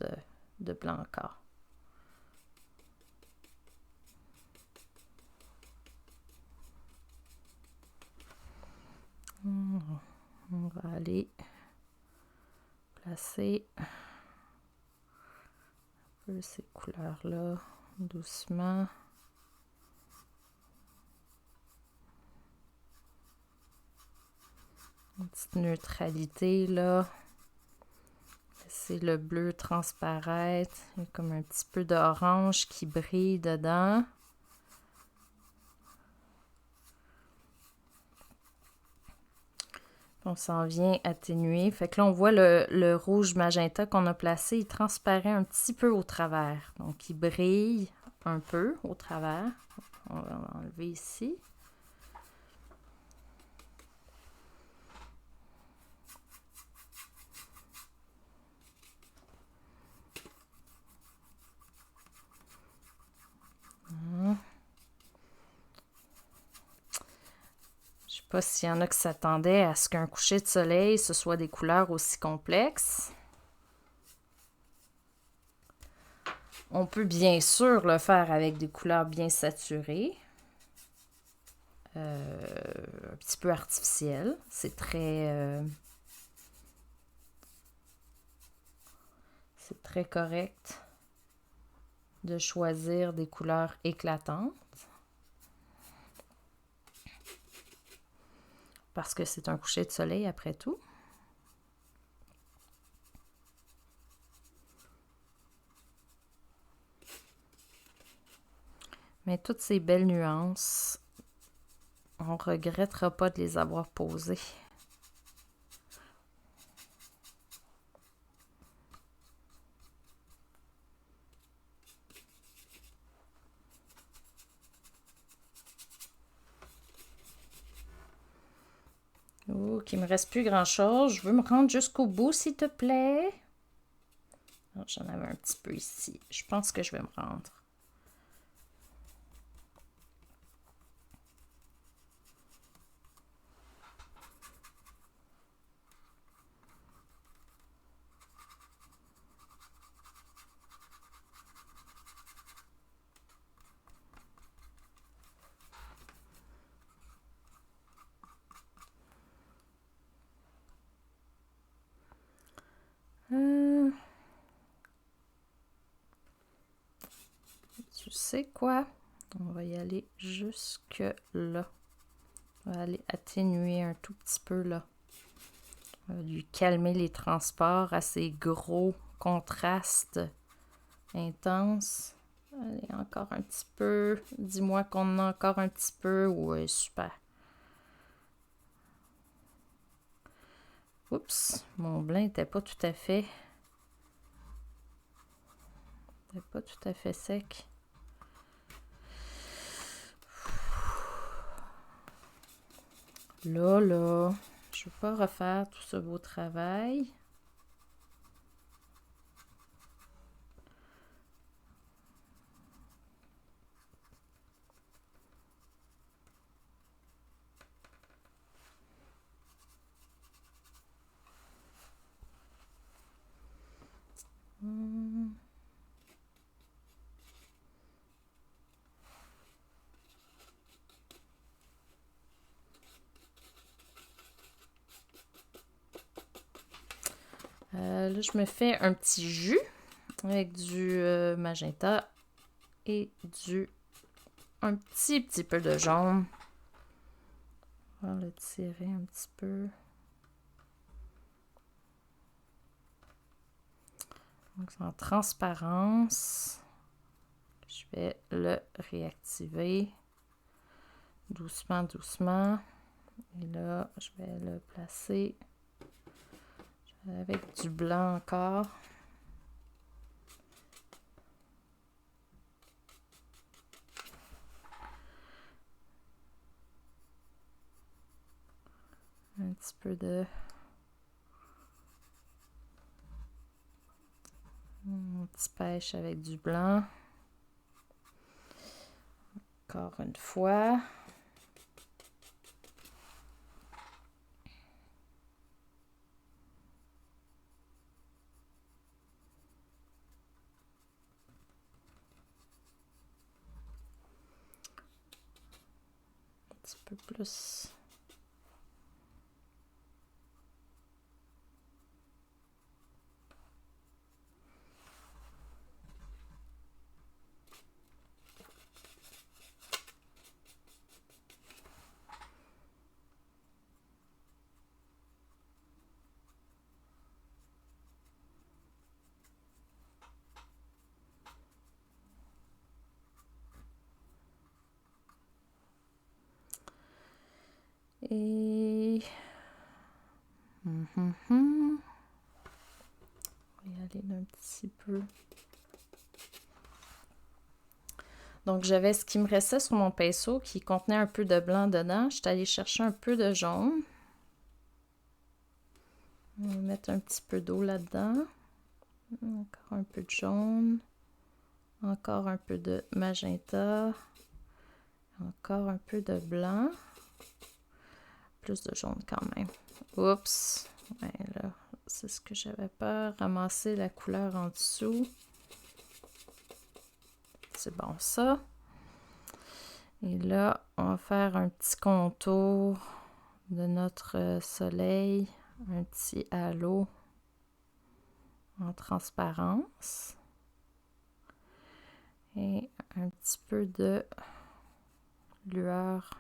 de blanc encore. On va aller placer un peu ces couleurs-là doucement. Une petite neutralité là. C'est le bleu transparaître. Il y a comme un petit peu d'orange qui brille dedans. On s'en vient atténuer. Fait que là, on voit le rouge magenta qu'on a placé, il transparaît un petit peu au travers. Donc, il brille un peu au travers. On va l'enlever ici. Je sais pas s'il y en a qui s'attendaient à ce qu'un coucher de soleil, ce soit des couleurs aussi complexes. On peut bien sûr le faire avec des couleurs bien saturées. Un petit peu artificielles. C'est très correct de choisir des couleurs éclatantes. Parce que c'est un coucher de soleil après tout. Mais toutes ces belles nuances, on ne regrettera pas de les avoir posées. Oh, qu'il me reste plus grand-chose. Je veux me rendre jusqu'au bout, s'il te plaît. Oh, j'en avais un petit peu ici. Je pense que je vais me rendre. Tu sais quoi? On va y aller jusque là. On va aller atténuer un tout petit peu là. On va lui calmer les transports à ces gros contrastes intenses. Allez, encore un petit peu. Dis-moi qu'on a encore un petit peu. Ouais, super. Oups, mon blanc n'était pas tout à fait... n'était pas tout à fait sec. Là, je ne veux pas refaire tout ce beau travail. Là, je me fais un petit jus avec du magenta et un petit peu de jaune. On va le tirer un petit peu. Donc, c'est en transparence. Je vais le réactiver doucement, doucement. Et là, je vais le placer avec du blanc encore. Un petit peu de... Un petit pêche avec du blanc. Encore une fois. Un petit peu plus. Et... On va y aller d'un petit peu. Donc, j'avais ce qui me restait sur mon pinceau qui contenait un peu de blanc dedans. Je suis allée chercher un peu de jaune. On va mettre un petit peu d'eau là-dedans. Encore un peu de jaune. Encore un peu de magenta. Encore un peu de blanc. Plus de jaune quand même. Oups! Ouais, là, c'est ce que j'avais pas. Ramasser la couleur en dessous. C'est bon ça. Et là, on va faire un petit contour de notre soleil. Un petit halo en transparence. Et un petit peu de lueur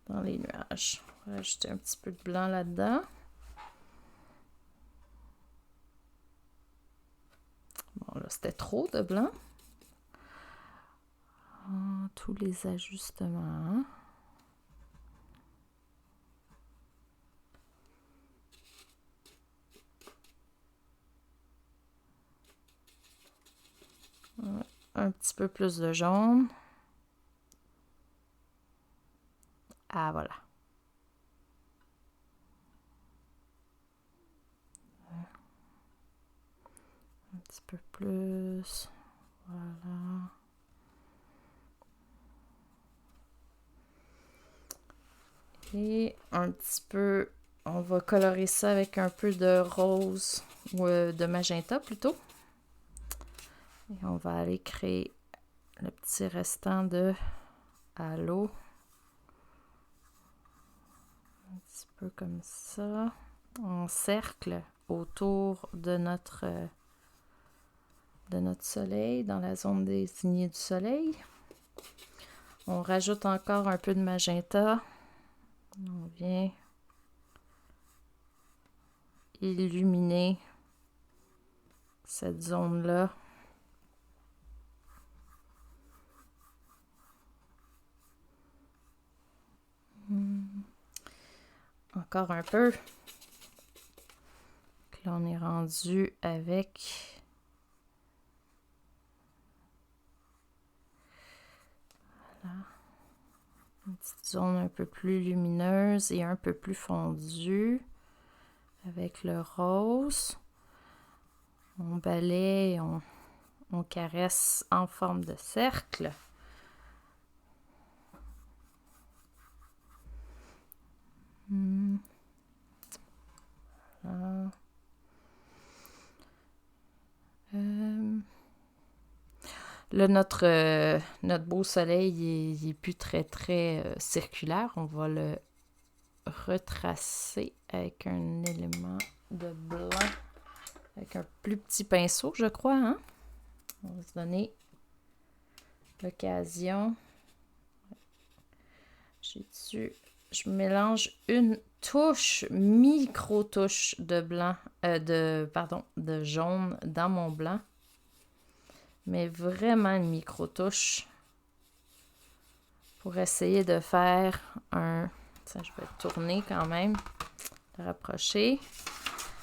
dans les nuages. On va rajouter un petit peu de blanc là-dedans. Bon, là, c'était trop de blanc. Tous les ajustements. Un petit peu plus de jaune. Ah, voilà. Un petit peu plus. Voilà. Et un petit peu, on va colorer ça avec un peu de rose ou de magenta plutôt. Et on va aller créer le petit restant de halo. Un petit peu comme ça. En cercle autour de notre soleil, dans la zone désignée du soleil. On rajoute encore un peu de magenta. On vient illuminer cette zone-là. Encore un peu. Là, on est rendu avec voilà, une petite zone un peu plus lumineuse et un peu plus fondue avec le rose. On balaye, on caresse en forme de cercle. Voilà. Là, notre beau soleil, il est plus très circulaire. On va le retracer avec un élément de blanc, avec un plus petit pinceau, je crois, hein? On va se donner l'occasion. Je mélange une touche, micro-touche de blanc, de jaune dans mon blanc. Mais vraiment une micro-touche pour essayer de faire un... Ça, je vais tourner quand même, le rapprocher.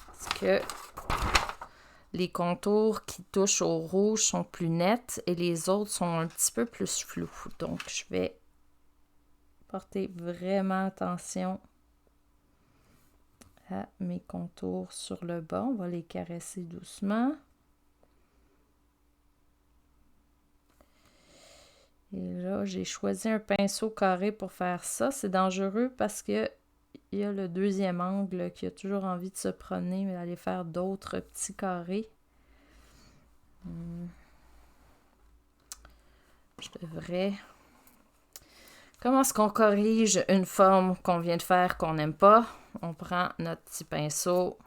Parce que les contours qui touchent au rouge sont plus nets et les autres sont un petit peu plus flous. Donc, je vais porter vraiment attention à mes contours sur le bas. On va les caresser doucement. Et là, j'ai choisi un pinceau carré pour faire ça. C'est dangereux parce que il y a le deuxième angle qui a toujours envie de se promener, mais d'aller faire d'autres petits carrés. Je devrais... Comment est-ce qu'on corrige une forme qu'on vient de faire qu'on n'aime pas? On prend notre petit pinceau,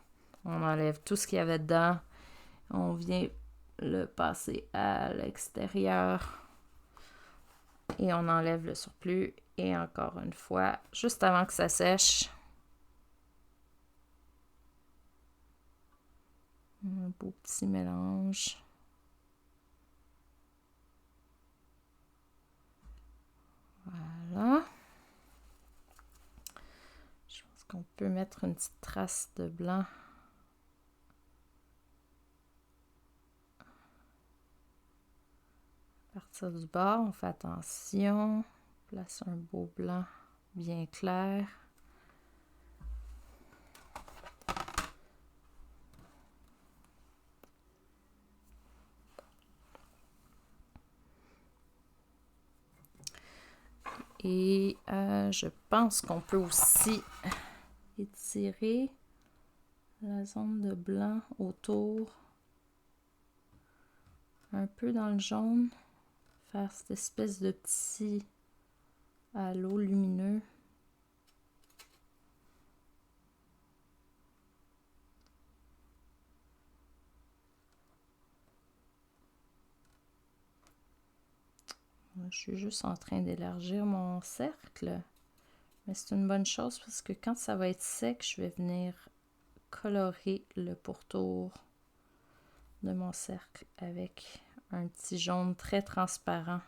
on enlève tout ce qu'il y avait dedans, on vient le passer à l'extérieur et on enlève le surplus. Et encore une fois, juste avant que ça sèche, un beau petit mélange. Voilà. Je pense qu'on peut mettre une petite trace de blanc. À partir du bas, on fait attention. On place un beau blanc bien clair. Et je pense qu'on peut aussi étirer la zone de blanc autour, un peu dans le jaune, faire cette espèce de petit halo lumineux. Je suis juste en train d'élargir mon cercle, mais c'est une bonne chose parce que quand ça va être sec, je vais venir colorer le pourtour de mon cercle avec un petit jaune très transparent,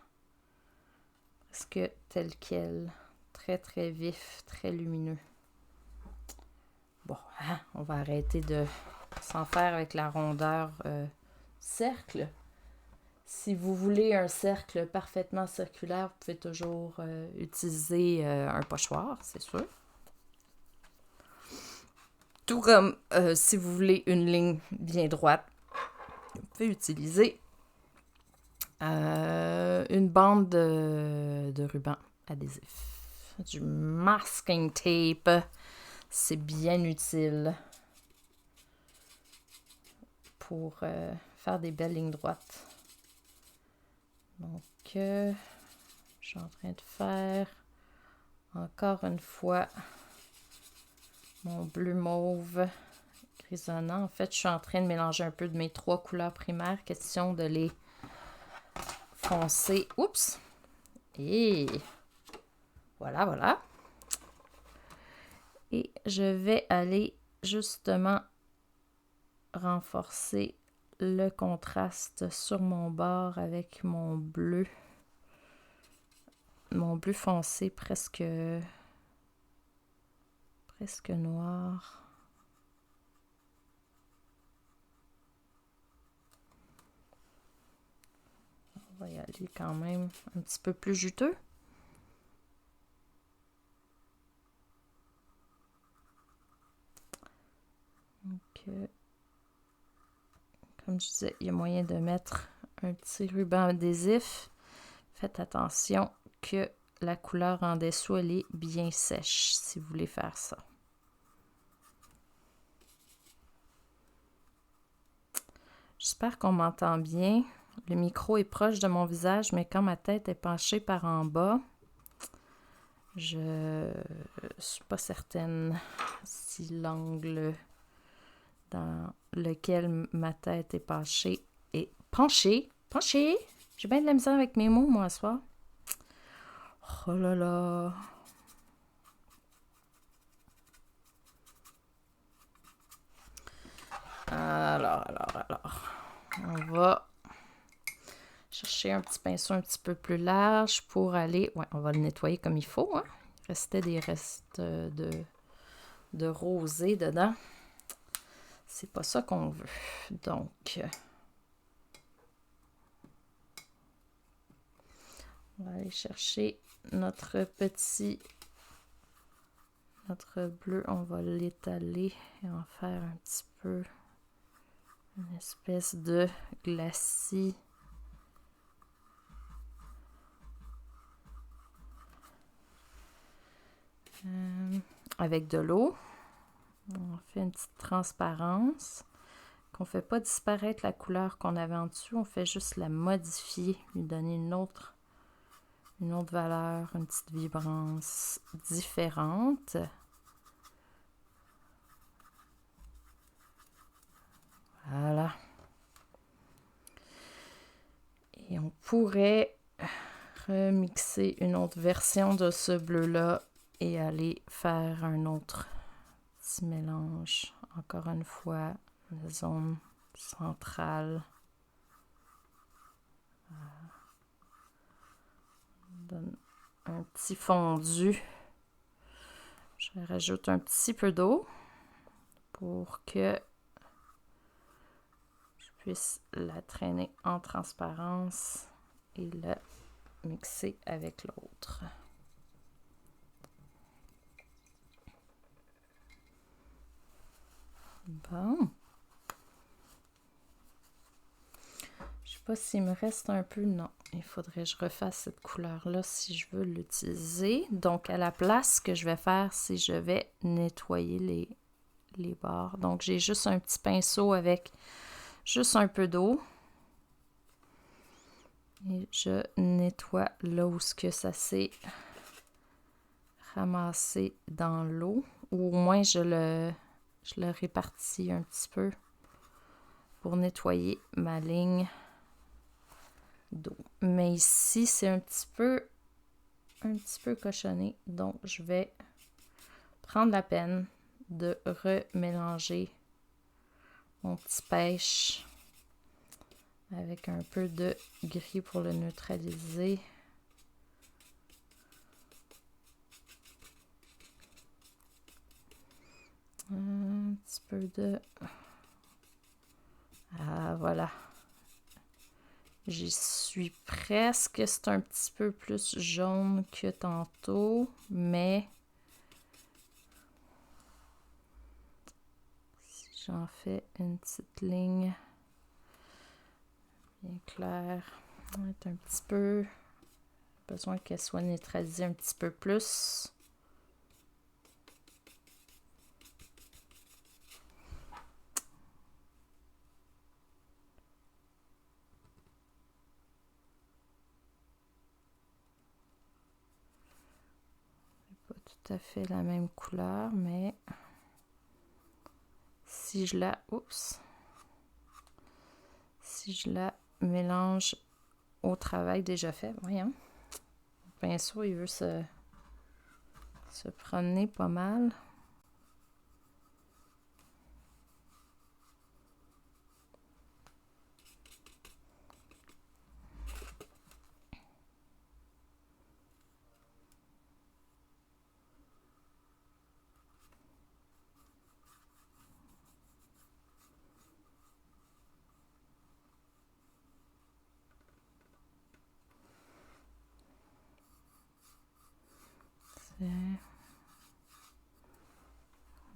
presque tel quel, très très vif, très lumineux. Bon, hein, on va arrêter de s'en faire avec la rondeur cercle. Si vous voulez un cercle parfaitement circulaire, vous pouvez toujours utiliser un pochoir, c'est sûr. Tout comme si vous voulez une ligne bien droite, vous pouvez utiliser une bande de ruban adhésif. Du masking tape, c'est bien utile pour faire des belles lignes droites. Donc, je suis en train de faire encore une fois mon bleu mauve grisonnant. En fait, je suis en train de mélanger un peu de mes 3 couleurs primaires. Question de les foncer. Oups! Et voilà, voilà. Et je vais aller justement renforcer le contraste sur mon bord avec mon bleu foncé presque noir. On va y aller quand même un petit peu plus juteux. Donc, comme je disais, il y a moyen de mettre un petit ruban adhésif. Faites attention que la couleur en dessous, elle est bien sèche si vous voulez faire ça. J'espère qu'on m'entend bien. Le micro est proche de mon visage, mais quand ma tête est penchée par en bas, Je suis pas certaine si l'angle dans lequel ma tête est penchée est penchée. Penchée! J'ai bien de la misère avec mes mots, moi, ce soir. Oh là là! Alors. On va chercher un petit pinceau un petit peu plus large pour aller... Ouais, on va le nettoyer comme il faut, hein. Il restait des restes de rosée dedans. C'est pas ça qu'on veut. Donc, on va aller chercher notre bleu. On va l'étaler et en faire un petit peu une espèce de glacis. Avec de l'eau. On fait une petite transparence. Qu'on ne fait pas disparaître la couleur qu'on avait en dessous. On fait juste la modifier, lui donner une autre valeur, une petite vibrance différente. Voilà. Et on pourrait remixer une autre version de ce bleu-là et aller faire un autre petit mélange. Encore une fois, la zone centrale. On donne un petit fondu. Je rajoute un petit peu d'eau pour que je puisse la traîner en transparence et la mixer avec l'autre. Bon. Je sais pas s'il me reste un peu. Non, il faudrait que je refasse cette couleur-là si je veux l'utiliser. Donc, à la place, ce que je vais faire, c'est que je vais nettoyer les bords. Donc, j'ai juste un petit pinceau avec juste un peu d'eau. Et je nettoie là où ce que ça s'est ramassé dans l'eau. Ou au moins, je le répartis un petit peu pour nettoyer ma ligne d'eau. Mais ici, c'est un petit peu cochonné. Donc, je vais prendre la peine de remélanger mon petit pêche avec un peu de gris pour le neutraliser. Un petit peu de... Ah, voilà. J'y suis presque. C'est un petit peu plus jaune que tantôt, mais si j'en fais une petite ligne bien claire, on va être un petit peu... besoin qu'elle soit neutralisée un petit peu plus. Tout à fait la même couleur, mais si je la mélange au travail déjà fait, voyons, le pinceau il veut se promener pas mal.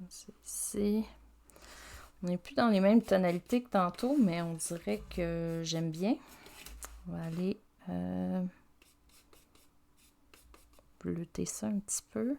C'est ici. On n'est plus dans les mêmes tonalités que tantôt, mais on dirait que j'aime bien. On va aller bleuter ça un petit peu.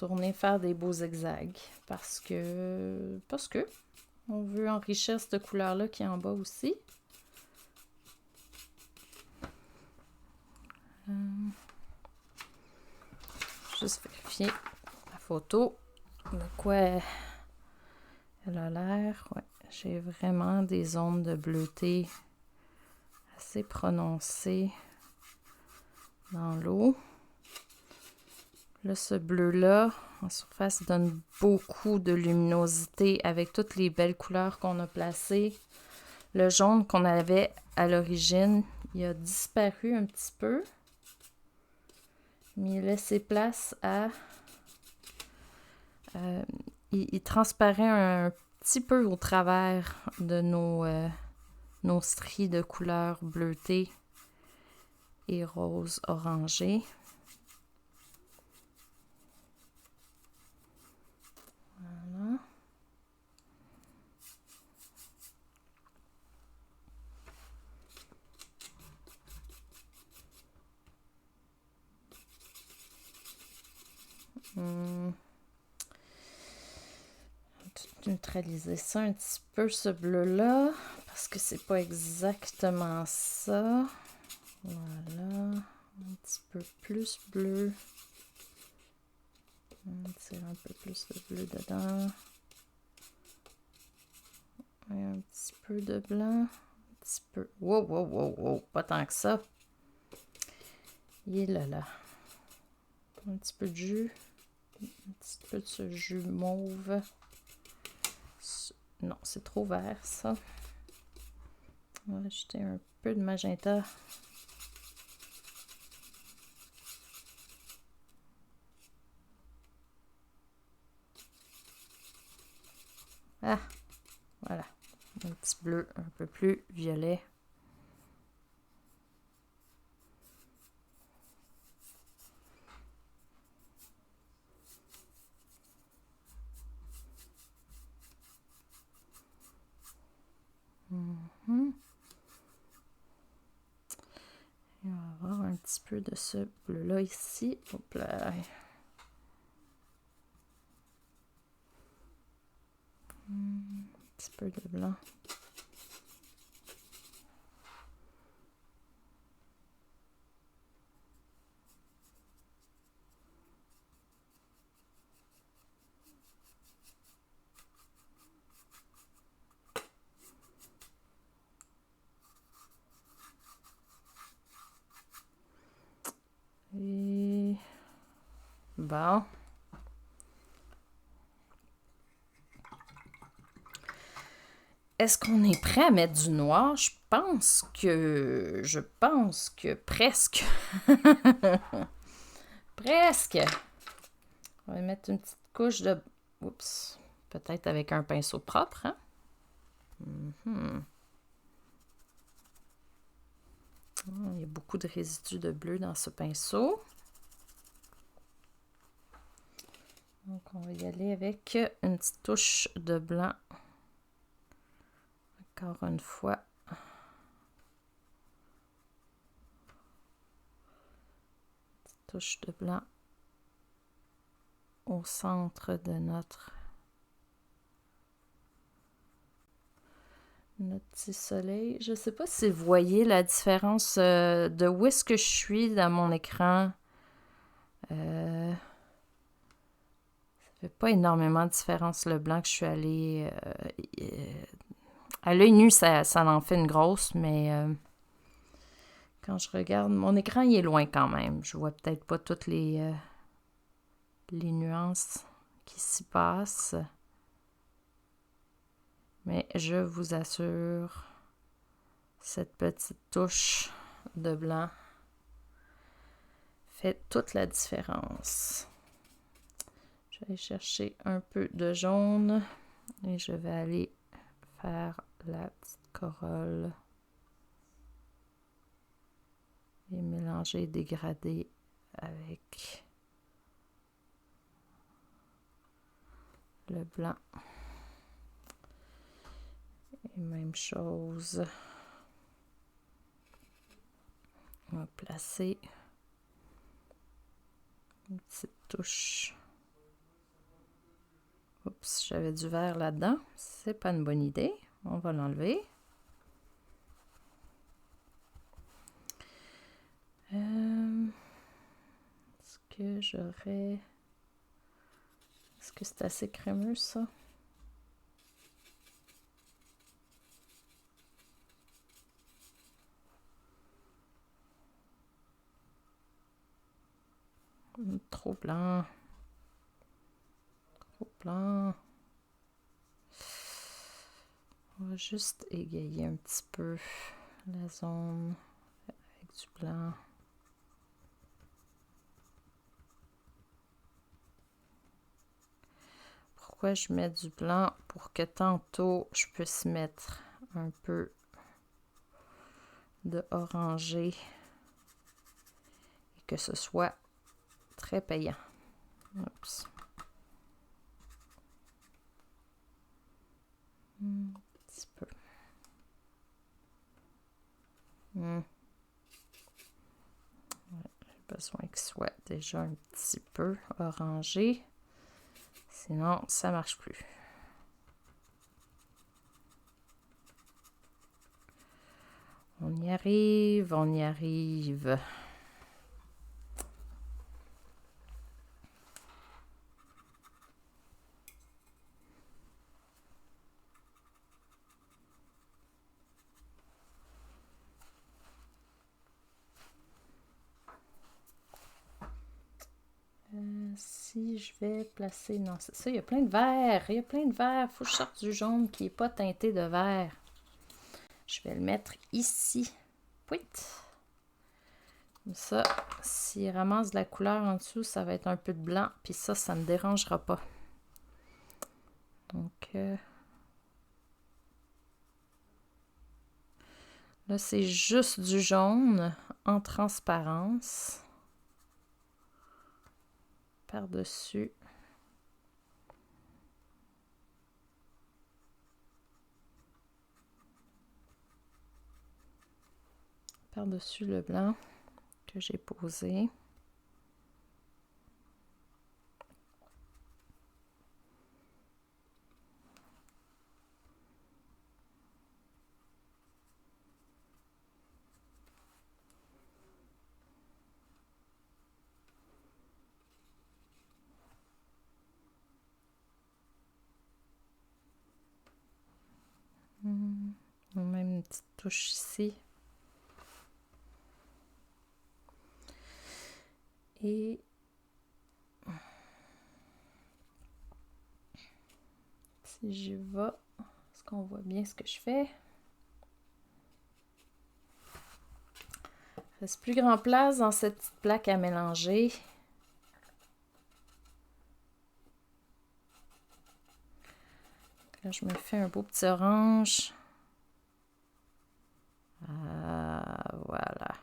Retourner faire des beaux zigzags parce que on veut enrichir cette couleur-là qui est en bas aussi. Juste vérifier la photo de quoi elle a l'air. Ouais, j'ai vraiment des zones de bleuté assez prononcées dans l'eau. Là, ce bleu-là, en surface, donne beaucoup de luminosité avec toutes les belles couleurs qu'on a placées. Le jaune qu'on avait à l'origine, il a disparu un petit peu. Mais il a laissé place à... il transparaît un petit peu au travers de nos stries de couleurs bleutées et rose orangé. Voilà. Neutraliser ça un petit peu, ce bleu-là, parce que c'est pas exactement ça. Voilà, un petit peu plus bleu. On tire un peu plus de bleu dedans. Et un petit peu de blanc. Un petit peu. Wow, wow, wow, wow. Pas tant que ça. Il est là. Un petit peu de jus. Un petit peu de ce jus mauve. Non, c'est trop vert, ça. On va ajouter un peu de magenta. Ah, voilà. Un petit bleu un peu plus violet. Et on va avoir un petit peu de ce bleu-là ici. Hop là. Un petit peu de blanc. Et bon. Est-ce qu'on est prêt à mettre du noir? Je pense que presque. Presque. On va mettre une petite couche de... Oups. Peut-être avec un pinceau propre, hein? Il y a beaucoup de résidus de bleu dans ce pinceau. Donc, on va y aller avec une petite touche de blanc. Encore une fois. Petite touche de blanc au centre de notre petit soleil. Je ne sais pas si vous voyez la différence de où est-ce que je suis dans mon écran. Ça fait pas énormément de différence le blanc que je suis allée... à l'œil nu, ça en fait une grosse, mais quand je regarde, mon écran, il est loin quand même. Je vois peut-être pas toutes les nuances qui s'y passent. Mais je vous assure, cette petite touche de blanc fait toute la différence. Je vais aller chercher un peu de jaune et je vais aller faire la petite corolle et mélanger, dégrader avec le blanc. Et même chose. On va placer une petite touche. Oups, j'avais du vert là-dedans. C'est pas une bonne idée. On va l'enlever. Est-ce que j'aurais... Est-ce que c'est assez crémeux, ça? Trop blanc. Trop blanc. On va juste égayer un petit peu la zone avec du blanc. Pourquoi je mets du blanc? Pour que tantôt je puisse mettre un peu de orangé et que ce soit très payant. Oups. Un petit peu. Ouais, j'ai besoin qu'il soit déjà un petit peu orangé. Sinon, ça marche plus. On y arrive, on y arrive. Si je vais placer... Non, c'est ça, il y a plein de vert. Il y a plein de vert. Il faut que je sorte du jaune qui n'est pas teinté de vert. Je vais le mettre ici. Oui. Comme ça, s'il ramasse de la couleur en dessous, ça va être un peu de blanc. Puis ça ne me dérangera pas. Donc... là, c'est juste du jaune en transparence. Par-dessus. Par-dessus le blanc que j'ai posé. Même une petite touche ici. Et si j'y vais, est-ce qu'on voit bien ce que je fais? Il reste plus grand place dans cette petite plaque à mélanger. Là, je me fais un beau petit orange. Ah, voilà.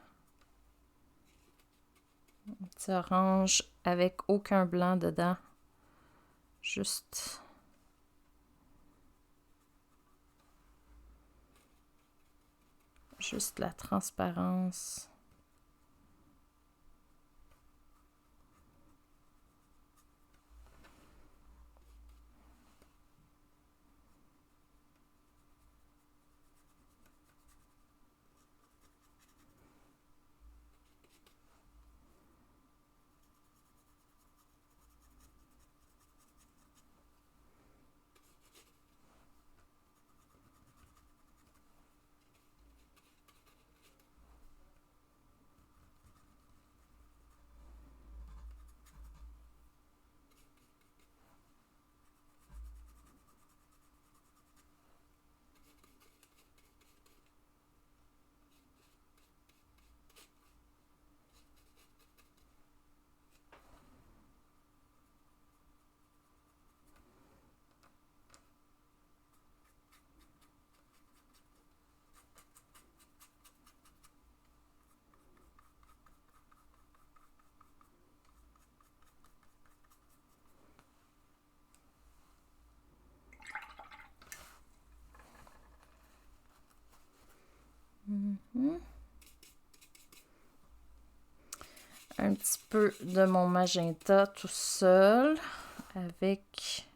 Un petit orange avec aucun blanc dedans. Juste la transparence. un petit peu de mon magenta tout seul avec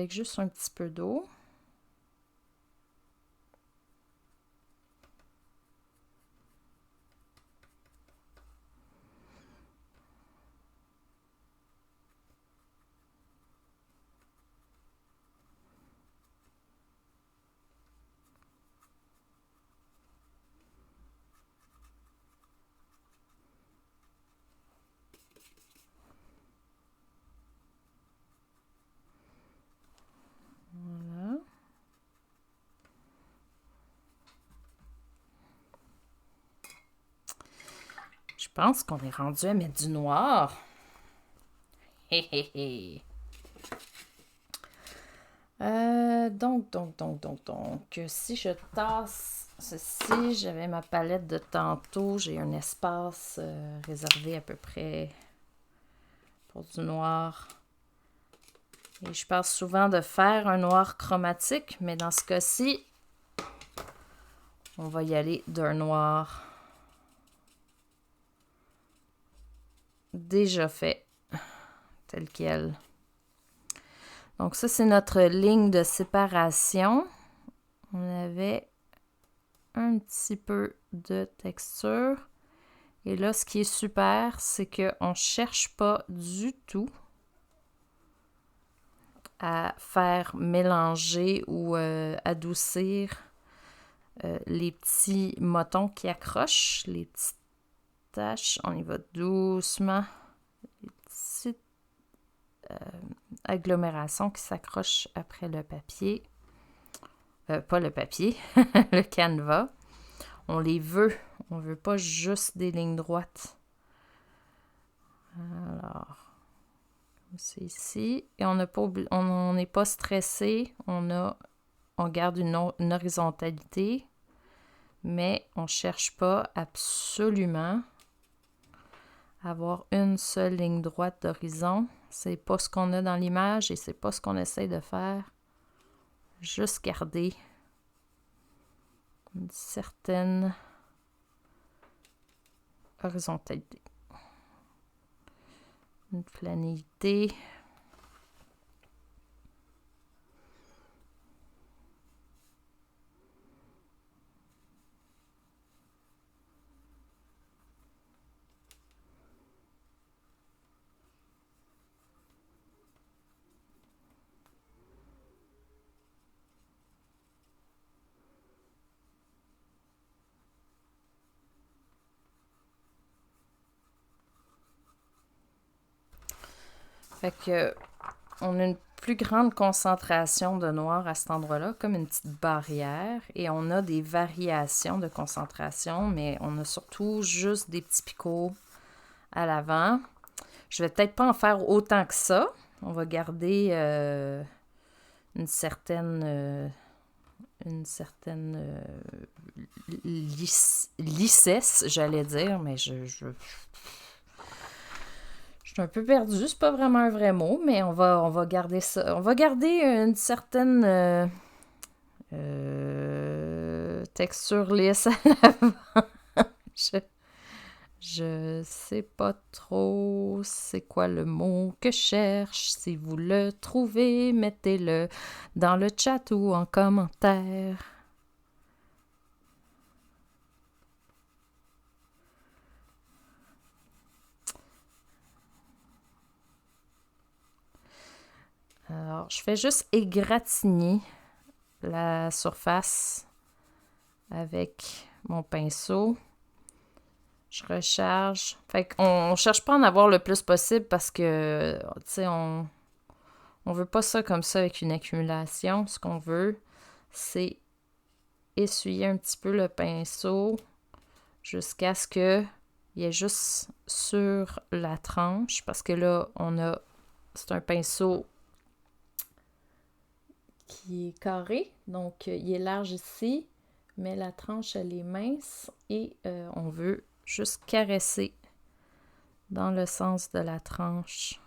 juste un petit peu d'eau. Voilà. Je pense qu'on est rendu à mettre du noir. Hé hé hé. Donc, si je tasse ceci, j'avais ma palette de tantôt, j'ai un espace réservé à peu près pour du noir. Et je parle souvent de faire un noir chromatique, mais dans ce cas-ci, on va y aller d'un noir déjà fait, tel quel. Donc ça, c'est notre ligne de séparation. On avait un petit peu de texture. Et là, ce qui est super, c'est qu'on ne cherche pas du tout à faire mélanger ou adoucir les petits motons qui accrochent, les petites taches. On y va doucement. Les petites agglomérations qui s'accrochent après le papier. Pas le papier, le canevas. On les veut. On ne veut pas juste des lignes droites. Alors, c'est ici. Et on n'est pas stressé. On garde une horizontalité, mais on ne cherche pas absolument à avoir une seule ligne droite d'horizon. C'est pas ce qu'on a dans l'image et c'est pas ce qu'on essaie de faire. Juste garder une certaine horizontalité. Une planité. Fait que on a une plus grande concentration de noir à cet endroit-là, comme une petite barrière. Et on a des variations de concentration, mais on a surtout juste des petits picots à l'avant. Je vais peut-être pas en faire autant que ça. On va garder une certaine lissesse, j'allais dire, mais je suis un peu perdue, c'est pas vraiment un vrai mot, mais on va garder ça. On va garder une certaine texture lisse à l'avant. Je sais pas trop c'est quoi le mot que je cherche. Si vous le trouvez, mettez-le dans le chat ou en commentaire. Alors, je fais juste égratigner la surface avec mon pinceau. Je recharge. Fait qu'on cherche pas à en avoir le plus possible parce que, tu sais, on veut pas ça comme ça avec une accumulation. Ce qu'on veut, c'est essuyer un petit peu le pinceau jusqu'à ce qu'il y ait juste sur la tranche. Parce que là, c'est un pinceau qui est carré. Donc, il est large ici, mais la tranche, elle est mince. Et on veut juste caresser dans le sens de la tranche.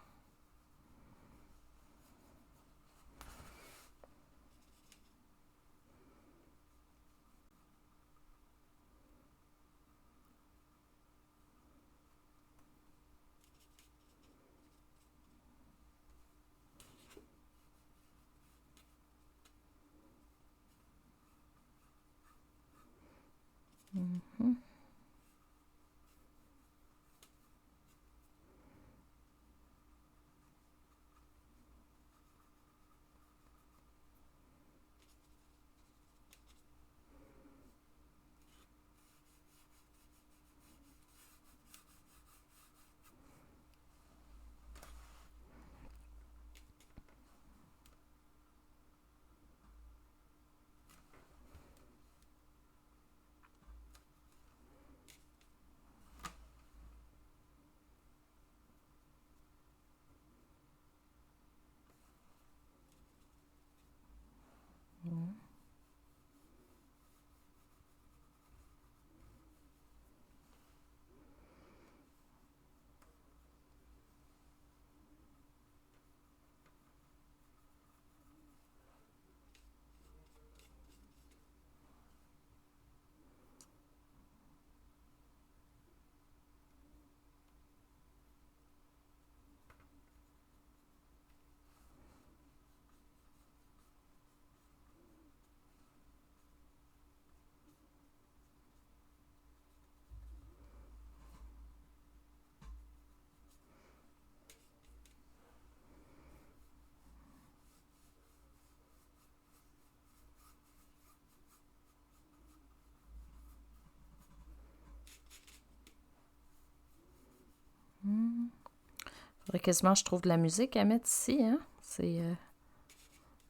Faudrait quasiment que je trouve de la musique à mettre ici, hein? C'est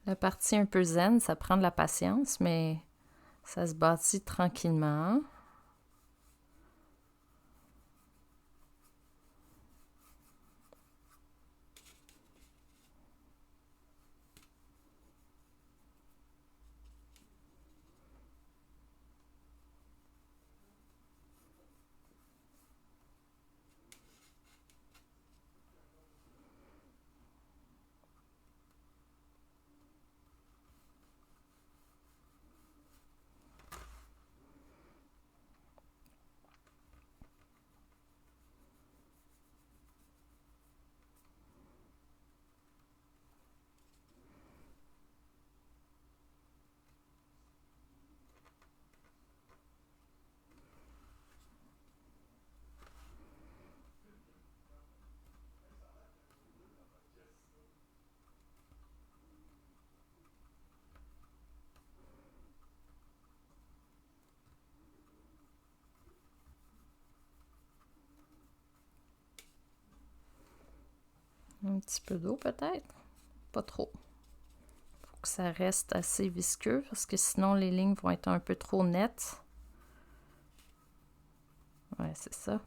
la partie un peu zen, ça prend de la patience, mais ça se bâtit tranquillement. Un petit peu d'eau peut-être, pas trop. Faut que ça reste assez visqueux parce que sinon les lignes vont être un peu trop nettes. Ouais, c'est ça.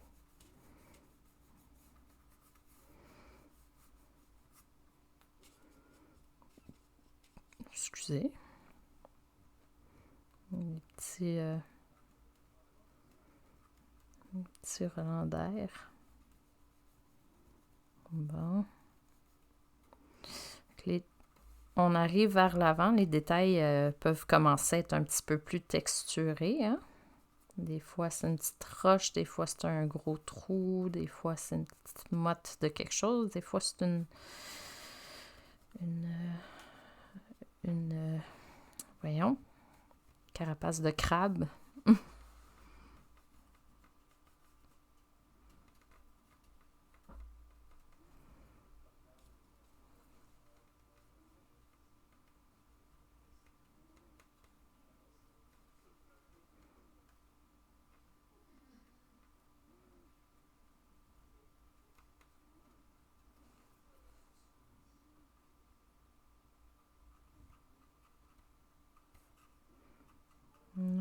Excusez. Un petit relent d'air. Bon. On arrive vers l'avant, les détails peuvent commencer à être un petit peu plus texturés, hein? Des fois, c'est une petite roche, des fois, c'est un gros trou, des fois, c'est une petite motte de quelque chose, des fois, c'est une voyons, carapace de crabe.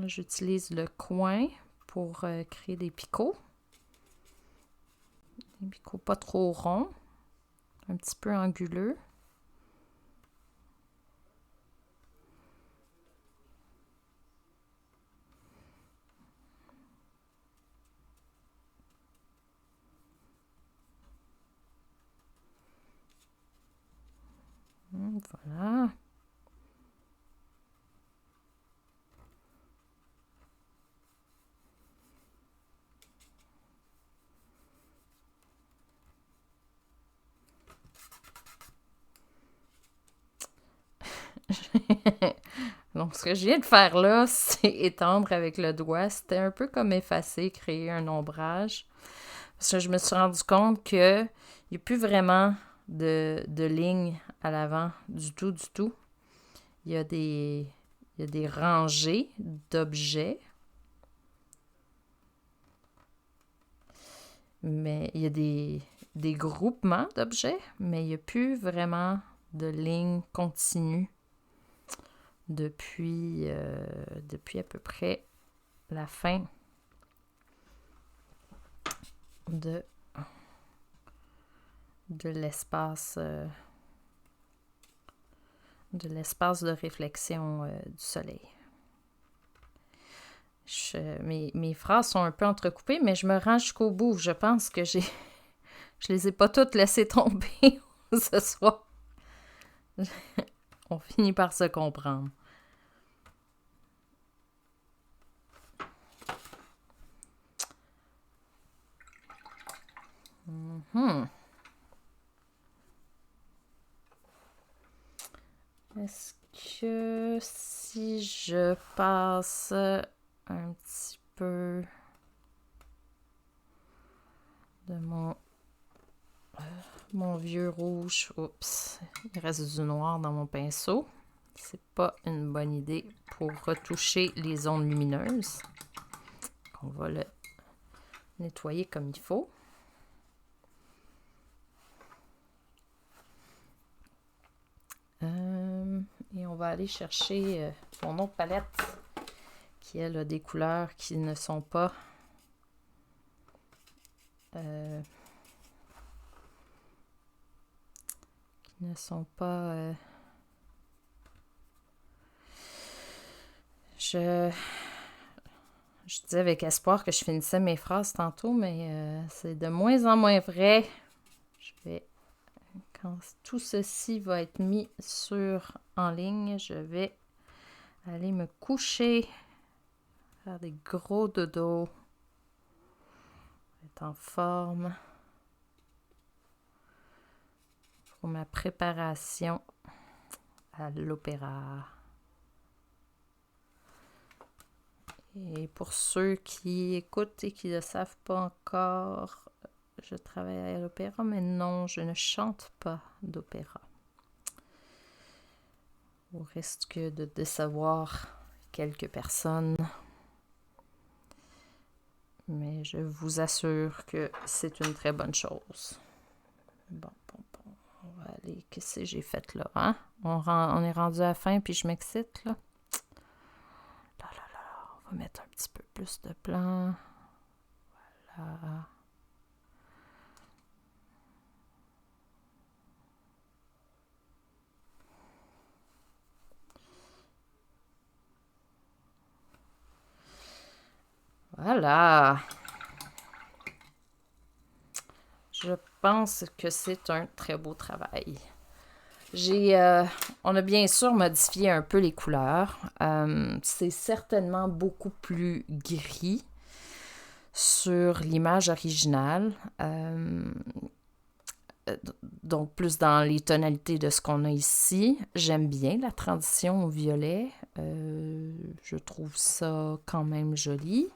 J'utilise le coin pour créer des picots. Des picots pas trop ronds, un petit peu anguleux. Voilà. Donc, ce que je viens de faire là, c'est étendre avec le doigt. C'était un peu comme effacer, créer un ombrage. Parce que je me suis rendu compte qu'il n'y a plus vraiment de lignes à l'avant du tout, du tout. Il y a des rangées d'objets. Mais il y a des groupements d'objets, mais il n'y a plus vraiment de lignes continues depuis à peu près la fin de l'espace de réflexion du soleil. Mes phrases sont un peu entrecoupées, mais je me rends jusqu'au bout. Je pense que je les ai pas toutes laissées tomber ce soir. On finit par se comprendre. Est-ce que si je passe un petit peu de mon vieux rouge, oups, il reste du noir dans mon pinceau. C'est pas une bonne idée pour retoucher les zones lumineuses. On va le nettoyer comme il faut. Et on va aller chercher mon autre palette qui elle a des couleurs qui ne sont pas je disais avec espoir que je finissais mes phrases tantôt, mais c'est de moins en moins vrai. Quand tout ceci va être mis en ligne, je vais aller me coucher, faire des gros dodos, être en forme pour ma préparation à l'opéra. Et pour ceux qui écoutent et qui ne le savent pas encore, je travaille à l'opéra, mais non, je ne chante pas d'opéra. Au risque de décevoir quelques personnes. Mais je vous assure que c'est une très bonne chose. Bon. On va aller... Qu'est-ce que j'ai fait là, hein? On est rendu à la fin, puis je m'excite, là. On va mettre un petit peu plus de blanc. Voilà. Voilà. Je pense que c'est un très beau travail. On a bien sûr modifié un peu les couleurs. C'est certainement beaucoup plus gris sur l'image originale. Donc, plus dans les tonalités de ce qu'on a ici. J'aime bien la transition au violet. Je trouve ça quand même joli.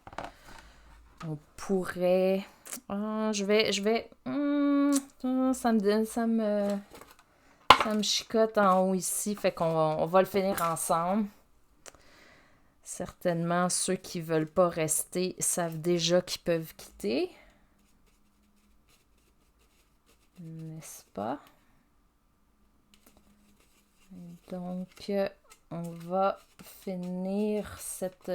On pourrait... Ça me chicote en haut ici, fait qu'on va le finir ensemble. Certainement, ceux qui ne veulent pas rester savent déjà qu'ils peuvent quitter. N'est-ce pas? Donc, on va finir cette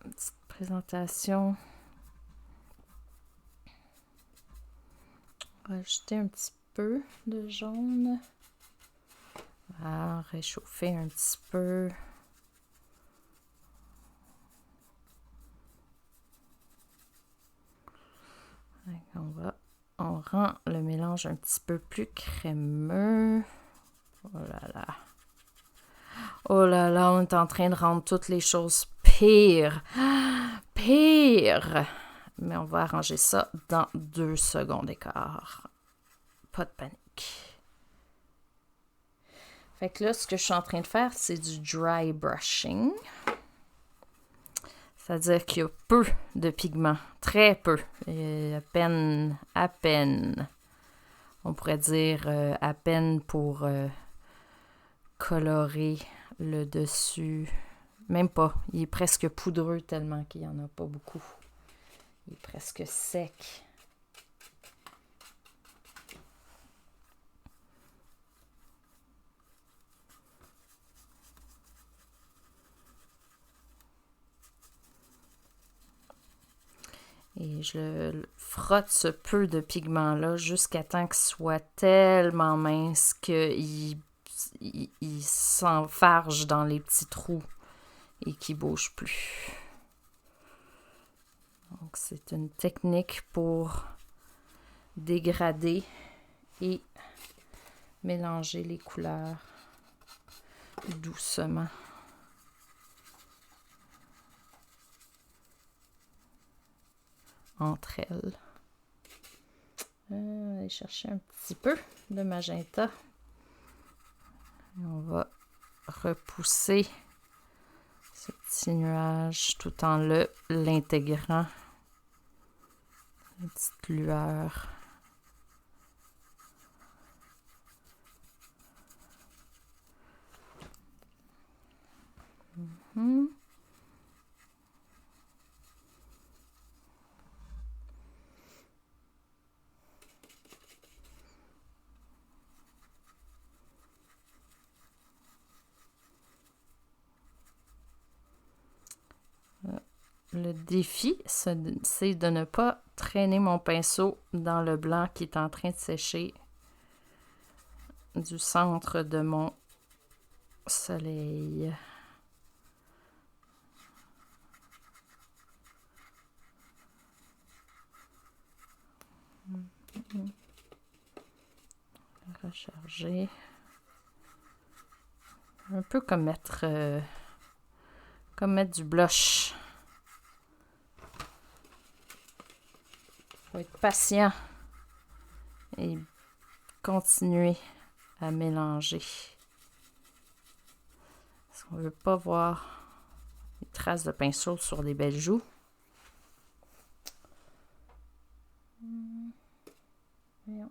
petite présentation. Rajouter un petit peu de jaune. Voilà, réchauffer un petit peu. On rend le mélange un petit peu plus crémeux. Oh là là. Oh là là, on est en train de rendre toutes les choses pires. Pire! Mais on va arranger ça dans 2 secondes d'écart. Pas de panique. Fait que là, ce que je suis en train de faire, c'est du dry brushing. C'est-à-dire qu'il y a peu de pigments, très peu, à peine, on pourrait dire à peine pour colorer le dessus. Même pas, il est presque poudreux tellement qu'il n'y en a pas beaucoup. Il est presque sec. Et je frotte ce peu de pigment-là jusqu'à temps qu'il soit tellement mince qu'il s'enfarge dans les petits trous et qu'il ne bouge plus. Donc, c'est une technique pour dégrader et mélanger les couleurs doucement. Entre elles. On va aller chercher un petit peu de magenta. Et on va repousser ce petit nuage tout en l'intégrant. Une petite lueur. Le défi, c'est de ne pas traîner mon pinceau dans le blanc qui est en train de sécher du centre de mon soleil. Recharger. Un peu comme mettre du blush. Faut être patient et continuer à mélanger. Parce qu'on ne veut pas voir des traces de pinceau sur les belles joues. Voyons.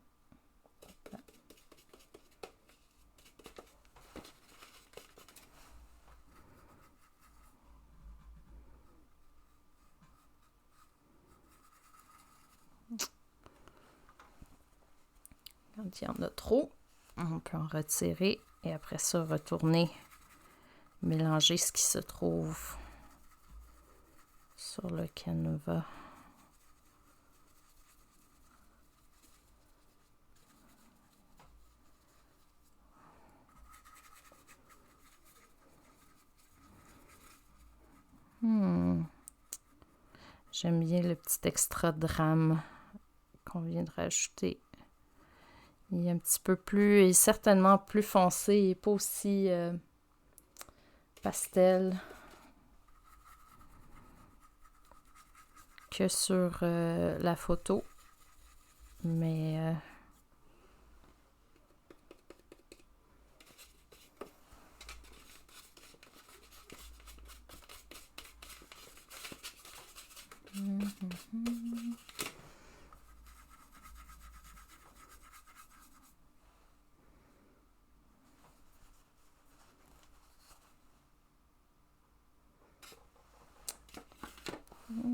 Quand il y en a trop, on peut en retirer et après ça retourner mélanger ce qui se trouve sur le canevas. J'aime bien le petit extra de rame qu'on vient de rajouter. Il est un petit peu plus, et certainement plus foncé, et pas aussi pastel que sur la photo. Mais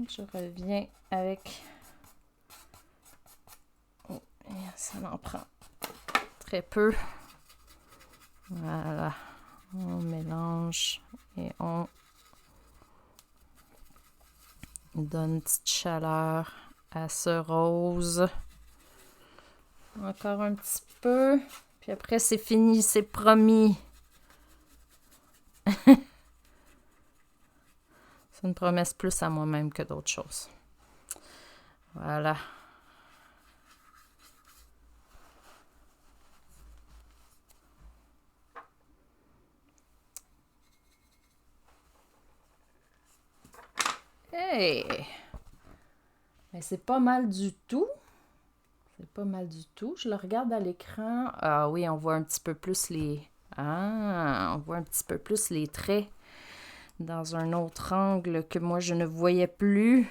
je reviens avec... Oh, ça en prend très peu. Voilà. On mélange et on donne une petite chaleur à ce rose. Encore un petit peu. Puis après, c'est fini, c'est promis. C'est une promesse plus à moi-même que d'autres choses. Voilà. Hey! Mais c'est pas mal du tout. C'est pas mal du tout. Je le regarde à l'écran. Ah oui, on voit un petit peu plus les... Ah, on voit un petit peu plus les traits dans un autre angle que moi je ne voyais plus.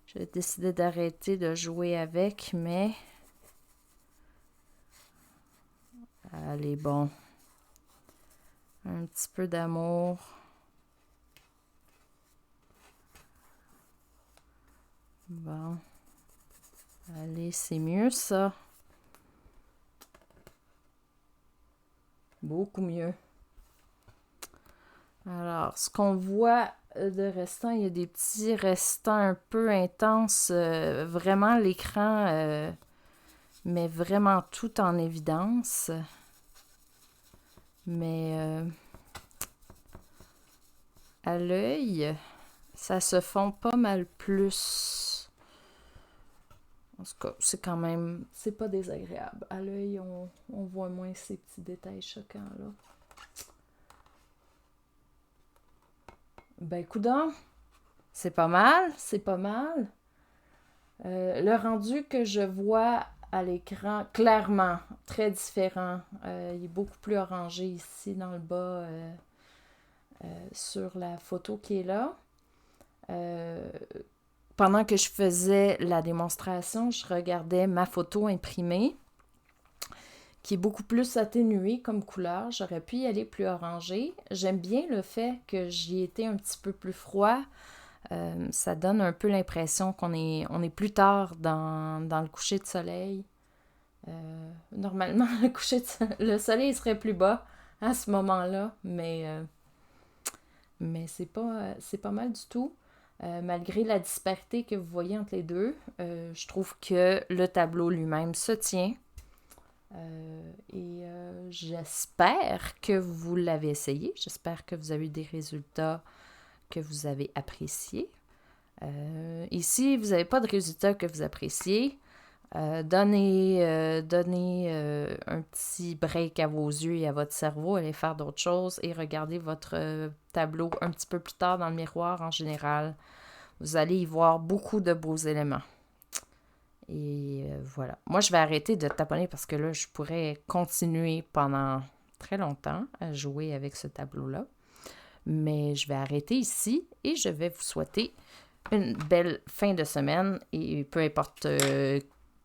J'ai décidé d'arrêter de jouer avec, mais... Allez, bon. Un petit peu d'amour. Bon. Allez, c'est mieux ça. Beaucoup mieux. Alors, ce qu'on voit de restant, il y a des petits restants un peu intenses. Vraiment, l'écran met vraiment tout en évidence. Mais à l'œil, ça se fond pas mal plus. En tout cas, c'est quand même... C'est pas désagréable. À l'œil, on voit moins ces petits détails choquants-là. Ben, coudonc, c'est pas mal, c'est pas mal. Le rendu que je vois à l'écran, clairement, très différent. Il est beaucoup plus orangé ici dans le bas sur la photo qui est là. Pendant que je faisais la démonstration, je regardais ma photo imprimée, qui est beaucoup plus atténuée comme couleur. J'aurais pu y aller plus orangé. J'aime bien le fait que j'y ai été un petit peu plus froid. Ça donne un peu l'impression qu'on est plus tard dans le coucher de soleil. Normalement, le soleil serait plus bas à ce moment-là, mais c'est pas mal du tout. Malgré la disparité que vous voyez entre les deux, je trouve que le tableau lui-même se tient. J'espère que vous l'avez essayé. J'espère que vous avez eu des résultats que vous avez appréciés. Ici, vous n'avez pas de résultats que vous appréciez. Donnez un petit break à vos yeux et à votre cerveau, allez faire d'autres choses et regardez votre tableau un petit peu plus tard dans le miroir en général. Vous allez y voir beaucoup de beaux éléments. Et voilà. Moi, je vais arrêter de taponner parce que là, je pourrais continuer pendant très longtemps à jouer avec ce tableau-là. Mais je vais arrêter ici et je vais vous souhaiter une belle fin de semaine et peu importe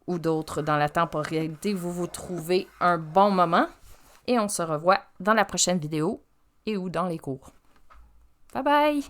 où d'autres dans la temporalité vous vous trouvez un bon moment. Et on se revoit dans la prochaine vidéo et ou dans les cours. Bye bye!